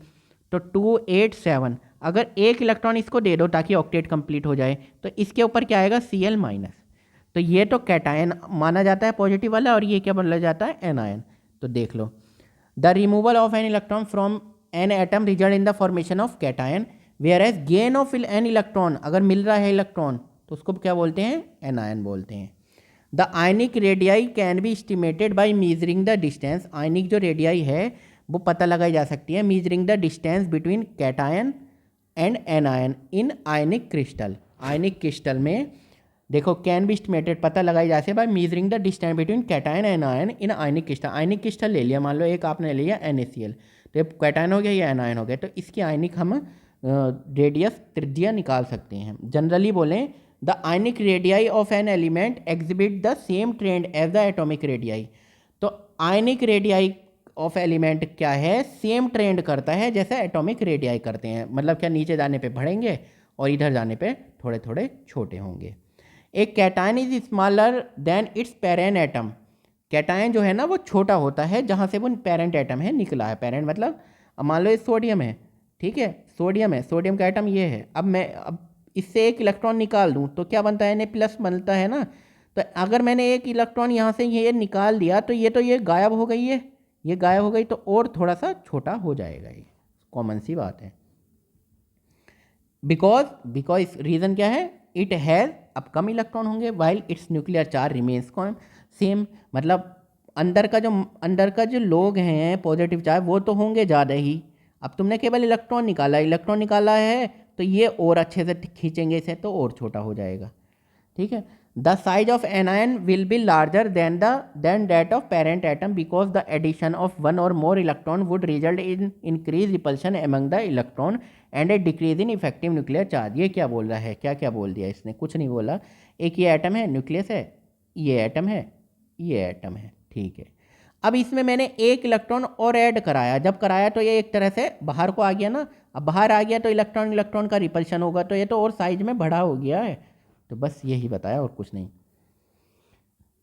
तो 287। अगर एक इलेक्ट्रॉन इसको दे दो ताकि ऑक्टेट कंप्लीट हो जाए, तो इसके ऊपर क्या आएगा, Cl-। तो ये तो कैटायन माना जाता है पॉजिटिव वाला, और ये क्या बोला जाता है, एनायन। तो देख लो, the removal of an electron from an atom result in the formation of cation, whereas gain of an electron, अगर मिल रहा है इलेक्ट्रॉन तो उसको क्या बोलते हैं, एनायन बोलते हैं। The ionic radii can be estimated by measuring the distance, ionic जो रेडियाई है वो पता लगाई जा सकती है measuring the distance between cation and anion in ionic crystal. Ionic crystal में देखो कैन बी एस्टिमेटेड पता लगाई जा सकती है by measuring the distance between cation and ion in ionic crystal. Ionic crystal ले लिया, मान लो एक आपने ले लिया NaCl, तो ये कैटायन हो गया या एनायन हो गया, तो इसकी आयनिक हम रेडियस त्रिज्या निकाल सकते हैं। जनरली बोलें, the ionic radii of an element exhibit the same trend as the atomic radii. तो आयनिक रेडियाई ऑफ एलिमेंट क्या है, सेम ट्रेंड करता है जैसे एटॉमिक रेडियाई करते हैं। मतलब क्या, नीचे जाने पे बढ़ेंगे और इधर जाने पे थोड़े थोड़े छोटे होंगे। एक cation is smaller than it's parent atom, cation जो है ना वो छोटा होता है जहाँ से वो पेरेंट एटम है निकला है। पेरेंट मतलब अब मान लो ये सोडियम है, ठीक है, सोडियम है, सोडियम का एटम ये है। अब इससे एक इलेक्ट्रॉन निकाल दूँ तो क्या बनता है, Na+ बनता है ना। तो अगर मैंने एक इलेक्ट्रॉन यहाँ से ये निकाल दिया तो ये गायब हो गई है, ये गायब हो गई, तो और थोड़ा सा छोटा हो जाएगा, ये कॉमन सी बात है। बिकॉज रीज़न क्या है, इट हैज़, अब कम इलेक्ट्रॉन होंगे, while it's nuclear charge remains same, मतलब अंदर का जो लोग हैं पॉजिटिव चार्ज वो तो होंगे ज़्यादा ही, अब तुमने केवल इलेक्ट्रॉन निकाला है तो ये और अच्छे से खींचेंगे इसे तो और छोटा हो जाएगा, ठीक है। The size of anion will be larger than that of parent atom because the addition of one or more electron would result in increase repulsion among the electron and a decrease in effective nuclear charge. ये क्या बोल रहा है, क्या क्या बोल दिया इसने, कुछ नहीं बोला। एक ये एटम है, न्यूक्लियस है, ये एटम है, ये एटम है, ठीक है। अब इसमें मैंने एक इलेक्ट्रॉन और ऐड कराया, जब कराया तो ये एक तरह से बाहर को आ गया ना। अब बाहर आ गया तो इलेक्ट्रॉन का रिपल्शन होगा, तो ये तो और साइज में बड़ा हो गया है। तो बस यही बताया और कुछ नहीं।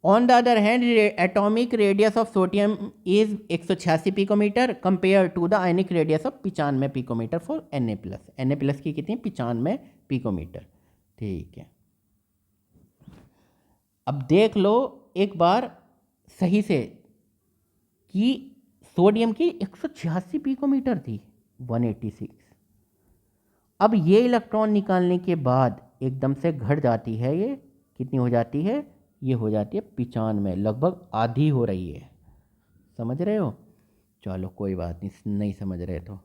On the other hand atomic radius of sodium is 186 picometer compare to the ionic radius of 95 picometer for Na+ की कितनी, 95 पिकोमीटर, ठीक है। अब देख लो एक बार सही से कि सोडियम की 186 पिकोमीटर थी, 186। अब ये इलेक्ट्रॉन निकालने के बाद एकदम से घट जाती है, ये कितनी हो जाती है, ये हो जाती है 95, लगभग आधी हो रही है। समझ रहे हो? चलो कोई बात नहीं समझ रहे तो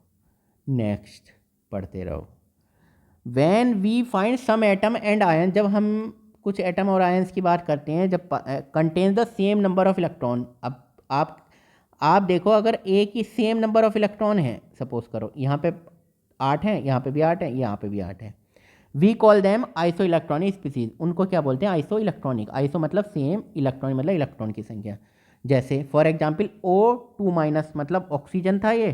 नेक्स्ट पढ़ते रहो। When we find some atom and ion, जब हम कुछ एटम और आयंस की बात करते हैं, जब contains the same number of electron. अब आप देखो, अगर एक ही सेम नंबर ऑफ इलेक्ट्रॉन है, सपोज करो यहाँ पे 8 हैं, यहाँ पे भी 8 है, यहाँ पे भी 8 है, we call them isoelectronic species. उनको क्या बोलते हैं, आइसो इलेक्ट्रॉनिक। आइसो मतलब सेम, इलेक्ट्रॉनिक मतलब इलेक्ट्रॉन की संख्या। जैसे फॉर एग्जाम्पल O2- मतलब ऑक्सीजन था ये,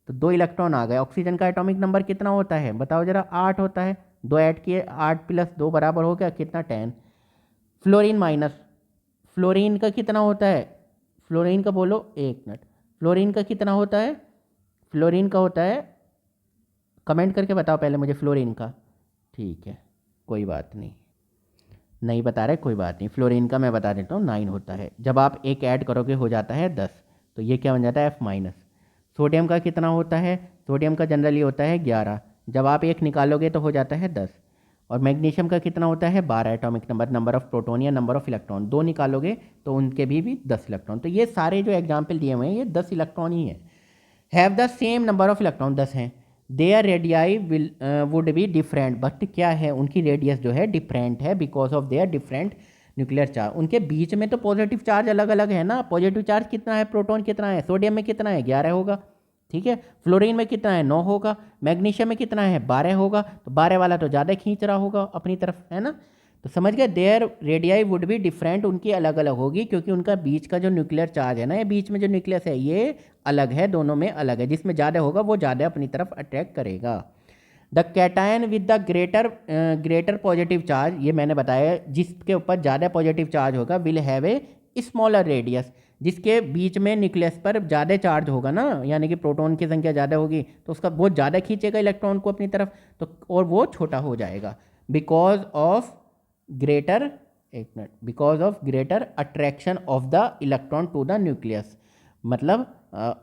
तो 2 इलेक्ट्रॉन आ गए। ऑक्सीजन का एटॉमिक नंबर कितना होता है बताओ जरा, 8 होता है। 2 ऐड किए, 8 + 2 बराबर हो गया कितना, 10। फ्लोरीन का कितना होता है, फ्लोरीन का बोलो, एक मिनट, फ्लोरीन का कितना होता है, फ्लोरीन का होता है, कमेंट करके बताओ पहले मुझे फ्लोरीन का, ठीक है कोई बात नहीं बता रहे, कोई बात नहीं। फ्लोरीन का मैं बता देता हूँ, 9 होता है। जब आप एक ऐड करोगे हो जाता है 10, तो ये क्या बन जाता है, F-। सोडियम का कितना होता है, सोडियम का जनरली होता है 11, जब आप एक निकालोगे तो हो जाता है 10। और मैग्नीशियम का कितना होता है, 12 एटॉमिक नंबर ऑफ प्रोटॉन या नंबर ऑफ इलेक्ट्रॉन। 2 निकालोगे तो उनके भी 10 इलेक्ट्रॉन। तो ये सारे जो एग्जाम्पल दिए हुए हैं ये 10 इलेक्ट्रॉन ही है। Have the same number of electron, 10 हैं। There radii would be different, but क्या है, उनकी रेडियस जो है डिफरेंट है because of their different nuclear charge. उनके बीच में तो पॉजिटिव चार्ज अलग अलग है ना। पॉजिटिव चार्ज कितना है, प्रोटॉन कितना है, सोडियम में कितना है, 11 होगा, ठीक है। फ्लोरीन में कितना है, 9 होगा। मैग्नीशियम में कितना है, 12 होगा। तो 12 वाला तो ज़्यादा खींच रहा होगा अपनी तरफ, है ना। तो समझ गए, there radii would be different, उनकी अलग अलग होगी क्योंकि उनका बीच का जो न्यूक्लियर चार्ज है ना, ये बीच में जो न्यूक्लियस है ये अलग है, दोनों में अलग है। जिसमें ज़्यादा होगा वो ज़्यादा अपनी तरफ अट्रैक्ट करेगा। The cation with the greater positive charge, ये मैंने बताया, जिसके ऊपर ज़्यादा पॉजिटिव चार्ज होगा, will have a smaller radius, जिसके बीच में न्यूक्लियस पर ज़्यादा चार्ज होगा ना, यानी कि प्रोटॉन की संख्या ज़्यादा होगी तो उसका वो ज़्यादा खींचेगा इलेक्ट्रॉन को अपनी तरफ, तो और वो छोटा हो जाएगा because of greater attraction of the electron to the nucleus. मतलब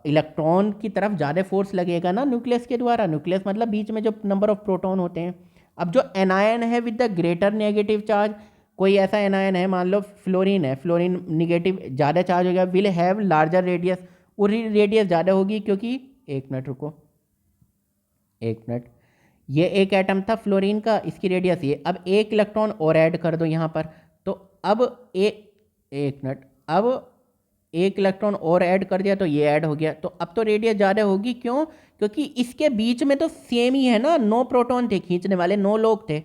इलेक्ट्रॉन की तरफ ज़्यादा फोर्स लगेगा ना न्यूक्लियस के द्वारा। न्यूक्लियस मतलब बीच में जो नंबर ऑफ प्रोटॉन होते हैं। अब जो एनायन है with the greater negative charge, कोई ऐसा एनायन है, मान लो फ्लोरीन है, फ्लोरीन निगेटिव ज़्यादा चार्ज हो गया, विल हैव लार्जर रेडियस, और रेडियस ज़्यादा होगी क्योंकि, एक मिनट रुको, एक मिनट, ये एक एटम था फ्लोरीन का, इसकी रेडियस ये। अब एक इलेक्ट्रॉन और ऐड कर दो यहाँ पर, तो अब एक मिनट, अब एक इलेक्ट्रॉन और ऐड कर दिया तो ये ऐड हो गया, तो अब तो रेडियस ज़्यादा होगी। क्यों? क्योंकि इसके बीच में तो सेम ही है ना, 9 प्रोटॉन थे, खींचने वाले 9 लोग थे,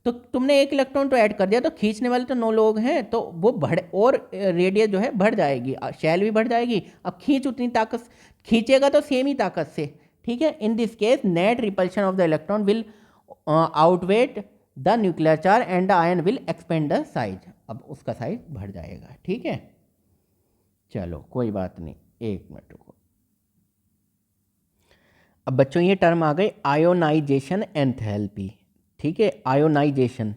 तो तुमने एक इलेक्ट्रॉन तो ऐड कर दिया, तो खींचने वाले तो 9 लोग हैं, तो वो बढ़, और रेडियस जो है बढ़ जाएगी, शैल भी बढ़ जाएगी। अब खींच उतनी ताकत, खींचेगा तो सेम ही ताकत से, ठीक है। In this case net repulsion of the electron will outweigh the nuclear charge and the ion will expand the size, अब उसका साइज बढ़ जाएगा, ठीक है। चलो कोई बात नहीं, एक मिनट रुको। अब बच्चों ये टर्म आ गई आयोनाइजेशन एंथैल्पी, ठीक है। आयोनाइजेशन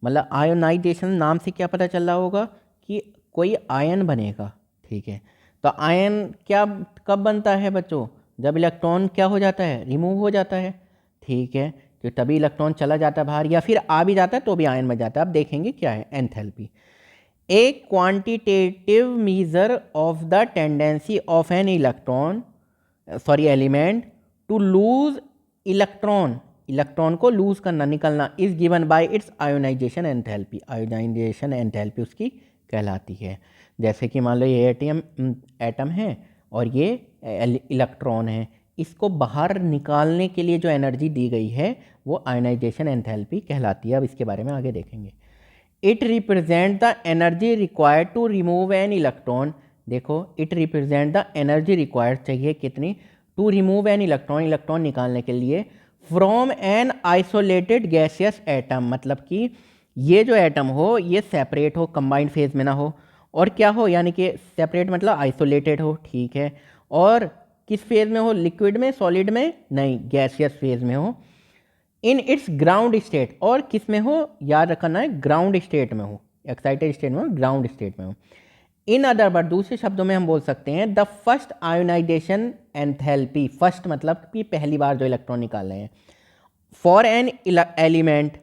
मतलब, आयोनाइजेशन नाम से क्या पता चल रहा होगा कि कोई आयन बनेगा, ठीक है। तो आयन क्या कब बनता है बच्चों, जब इलेक्ट्रॉन क्या हो जाता है, रिमूव हो जाता है, ठीक है। तो तभी इलेक्ट्रॉन चला जाता है बाहर, या फिर आ भी जाता है तो भी आयन बन जाता है। अब देखेंगे क्या है enthalpy. A quantitative measure of the tendency of an electron element to lose electron को लूज करना, निकलना, is given by its ionization enthalpy. Ionization enthalpy उसकी कहलाती है। जैसे कि मान लो ये एटम है और ये इलेक्ट्रॉन है, इसको बाहर निकालने के लिए जो एनर्जी दी गई है वो आयोनाइजेशन एंथैल्पी कहलाती है। अब इसके बारे में आगे देखेंगे। It represent the energy required to remove an electron. देखो, it represent the energy required चाहिए कितनी, to remove an electron, electron निकालने के लिए, from an isolated gaseous atom. मतलब कि ये जो एटम हो ये सेपरेट हो, कंबाइंड फेज में ना हो, और क्या हो, यानी कि सेपरेट मतलब आइसोलेटेड हो, ठीक है। और किस फेज में हो, लिक्विड में, सॉलिड में, नहीं, गैसियस फेज में हो। इन इट्स ग्राउंड स्टेट, और किस में हो, याद रखना है, ग्राउंड स्टेट में हो, एक्साइटेड स्टेट में हो, ग्राउंड स्टेट में हो। इन अदर वर्ड, दूसरे शब्दों में हम बोल सकते हैं the first ionization enthalpy, first मतलब कि पहली बार जो इलेक्ट्रॉन निकाल रहे हैं, फॉर एन एलिमेंट,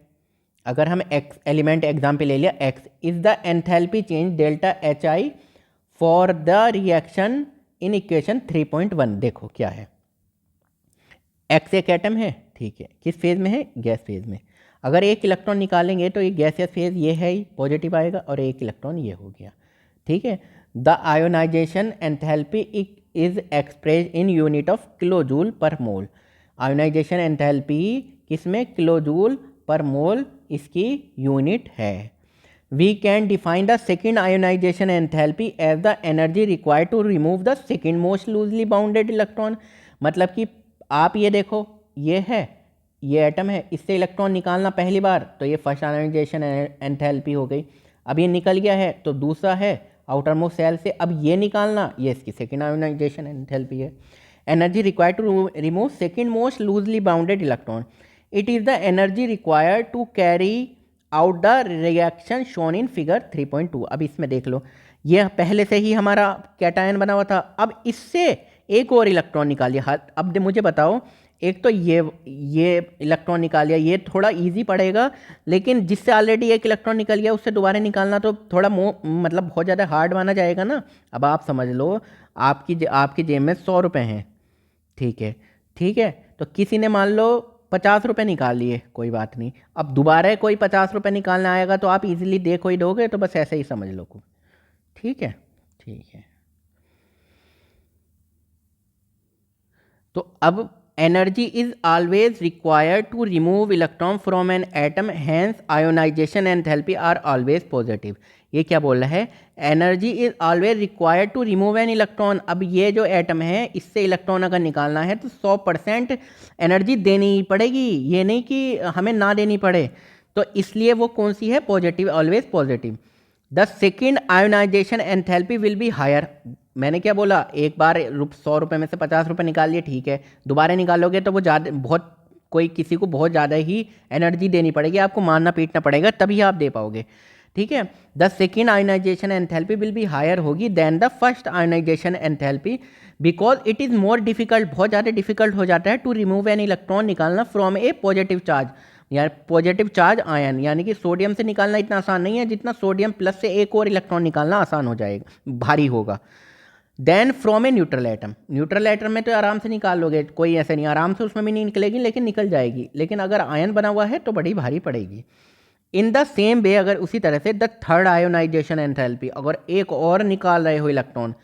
अगर हम एलिमेंट एग्जाम्पल ले लिया x, is the enthalpy change delta H I for the reaction in equation 3.1। देखो क्या है, एक्स एक एटम है, ठीक है, किस फेज में है, गैस फेज में। अगर एक इलेक्ट्रॉन निकालेंगे तो ये गैसियस फेज ये है ही, पॉजिटिव आएगा, और एक इलेक्ट्रॉन ये हो गया, ठीक है। The ionization enthalpy is express in unit of kilojoule per mole. Ionization enthalpy किसमें, किलोजूल पर मोल इसकी यूनिट है। We can define the second ionization enthalpy as the energy required to remove the second most loosely bounded electron. मतलब कि आप ये देखो, ये है, ये एटम है, इससे इलेक्ट्रॉन निकालना पहली बार, तो ये फर्स्ट आयोनाइजेशन एंथैल्पी हो गई। अब ये निकल गया है तो दूसरा है आउटर मोस्ट सेल से, अब ये निकालना, ये इसकी सेकेंड आयोनाइजेशन एंथैल्पी है। Energy required to remove second most loosely bounded electron, it is the energy required to carry out the reaction shown in figure 3.2। अब इसमें देख लो, ये पहले से ही हमारा कैटायन बना हुआ था, अब इससे एक और इलेक्ट्रॉन निकालिए। अब मुझे बताओ, एक तो ये इलेक्ट्रॉन निकाल लिया, ये थोड़ा इजी पड़ेगा, लेकिन जिससे ऑलरेडी एक इलेक्ट्रॉन निकल गया उससे दोबारा निकालना तो थोड़ा मतलब बहुत ज़्यादा हार्ड माना जाएगा ना। अब आप समझ लो, आपकी जेब में 100 रुपये हैं, ठीक है, ठीक है, तो किसी ने मान लो 50 रुपये निकाल लिए, कोई बात नहीं, अब दोबारा कोई 50 रुपये निकालना आएगा तो आप इजीली दे कोई दोगे, तो बस ऐसे ही समझ लो, ठीक है, ठीक है। तो अब energy is always required to remove electron from an atom, hence ionization enthalpy are always positive. ये क्या बोल रहा है, energy is always required to remove an electron. अब ये जो एटम है इससे इलेक्ट्रॉन अगर निकालना है तो 100% एनर्जी देनी ही पड़ेगी, ये नहीं कि हमें ना देनी पड़े, तो इसलिए वो कौन सी है, positive, always positive. The second ionization enthalpy will be higher. मैंने क्या बोला, एक बार 100 रुपये में से 50 रुपये निकाल लिए, ठीक है, दोबारा निकालोगे तो वो ज़्यादा, बहुत, कोई किसी को बहुत ज़्यादा ही एनर्जी देनी पड़ेगी, आपको मारना पीटना पड़ेगा, तभी आप दे पाओगे, ठीक है। The second ionization enthalpy will be higher होगी than the first ionization enthalpy, because it is more difficult, बहुत ज़्यादा डिफिकल्ट हो जाता है टू रिमूव एन इलेक्ट्रॉन, निकालना फ्रॉम ए पॉजिटिव चार्ज, यानी पॉजिटिव चार्ज आयन, यानी कि सोडियम से निकालना इतना आसान नहीं है जितना सोडियम प्लस से एक और इलेक्ट्रॉन निकालना आसान हो जाएगा, भारी होगा। Then from a neutral atom, neutral atom में तो आराम से निकाल लोगे, कोई ऐसे नहीं, आराम से उसमें भी नहीं निकलेगी, लेकिन निकल जाएगी, लेकिन अगर आयन बना हुआ है तो बड़ी भारी पड़ेगी। इन द सेम वे, अगर उसी तरह से द थर्ड आयोनाइजेशन एंथैल्पी, अगर एक और निकाल रहे हो इलेक्ट्रॉन,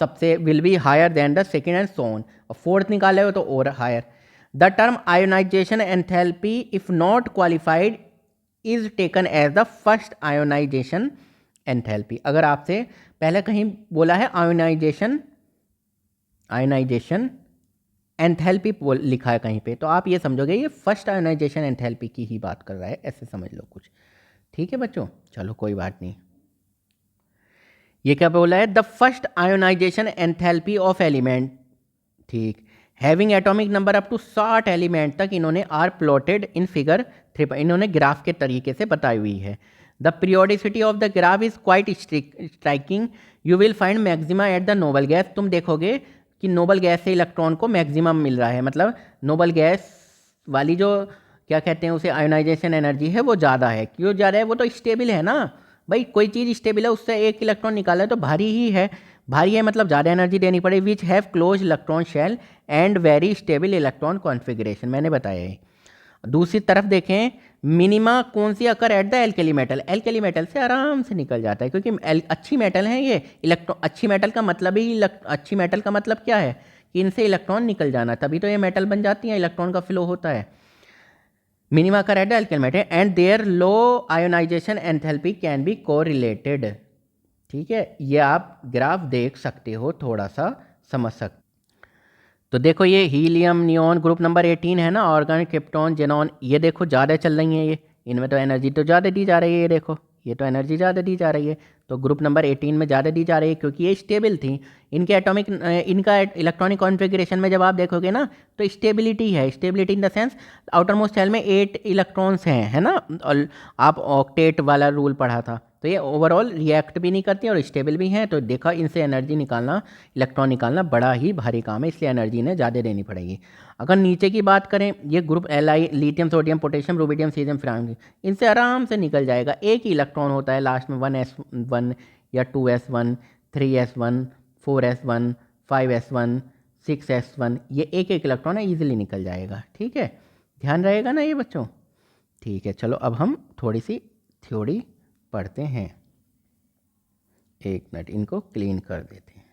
सबसे will be higher than the second and so on, और फोर्थ निकाल रहे हो तो और higher. The term ionization enthalpy if not qualified is taken as the first ionization enthalpy. अगर आपसे पहले कहीं बोला है आयोनाइजेशन एंथैल्पी लिखा है कहीं पे, तो आप ये समझोगे ये फर्स्ट आयोनाइजेशन एंथैल्पी की ही बात कर रहा है, ऐसे समझ लो कुछ, ठीक है बच्चों, चलो कोई बात नहीं। ये क्या बोला है, the first ionization enthalpy of element, ठीक, having atomic number up to 60 element तक इन्होंने आर प्लॉटेड इन फिगर 3, इन्होंने ग्राफ के तरीके से बताई हुई है। The periodicity of the graph is quite striking, you will find maxima at the noble gas. तुम देखोगे कि नोबल गैस से इलेक्ट्रॉन को मैक्सिमम मिल रहा है, मतलब नोबल गैस वाली जो क्या कहते हैं उसे आयोनाइजेशन एनर्जी है वो ज़्यादा है। क्यों ज़्यादा है, वो तो स्टेबल है ना भाई, कोई चीज़ स्टेबल है, उससे एक इलेक्ट्रॉन निकाला है तो भारी ही है, भारी है मतलब ज़्यादा एनर्जी देनी पड़े, which have close electron shell and very stable electron configuration, मैंने बताया है। दूसरी तरफ देखें, मिनिमा कौन सी occur at the alkali metal, alkali metal से आराम से निकल जाता है, क्योंकि अच्छी मेटल है ये। इलेक्ट्रॉन अच्छी मेटल का मतलब ही अच्छी मेटल का मतलब क्या है कि इनसे इलेक्ट्रॉन निकल जाना, तभी तो ये मेटल बन जाती है, इलेक्ट्रॉन का फ्लो होता है। Minima occur at the alkali metal and their low ionization enthalpy can be correlated. ठीक है, ये आप ग्राफ देख सकते हो, थोड़ा सा समझ सकते। तो देखो ये हीलियम नियॉन ग्रुप नंबर 18 है ना, ऑर्गन क्रिप्टॉन जेनॉन, ये देखो ज़्यादा चल रही हैं ये, इनमें तो एनर्जी तो ज़्यादा दी जा रही है, ये देखो ये तो एनर्जी ज़्यादा दी जा रही है, तो ग्रुप नंबर 18 में ज़्यादा दी जा रही है क्योंकि ये स्टेबल थी। इनके एटॉमिक इनका इलेक्ट्रॉनिक कॉन्फ़िगरेशन में जब आप देखोगे ना तो स्टेबिलिटी है, stability in the sense outermost shell में 8 इलेक्ट्रॉन्स हैं, है ना, और आप ऑक्टेट वाला रूल पढ़ा था, तो ये ओवरऑल रिएक्ट भी नहीं करती और स्टेबल भी हैं। तो देखा, इनसे एनर्जी निकालना, इलेक्ट्रॉन निकालना बड़ा ही भारी काम है, इसलिए एनर्जी इन्हें ज़्यादा देनी पड़ेगी। अगर नीचे की बात करें, ये group Li lithium sodium potassium rubidium caesium फ्रांक, इनसे आराम से निकल जाएगा। एक ही इलेक्ट्रॉन होता है लास्ट में, 1s1 या 2s1, 3s1, 4s1, 5s1, 6s1, ये एक एक इलेक्ट्रॉन है, ईजिली निकल जाएगा। ठीक है, ध्यान रहेगा ना ये बच्चों। ठीक है, चलो अब हम थोड़ी सी थ्योरी पढ़ते हैं। एक मिनट, इनको क्लीन कर देते हैं।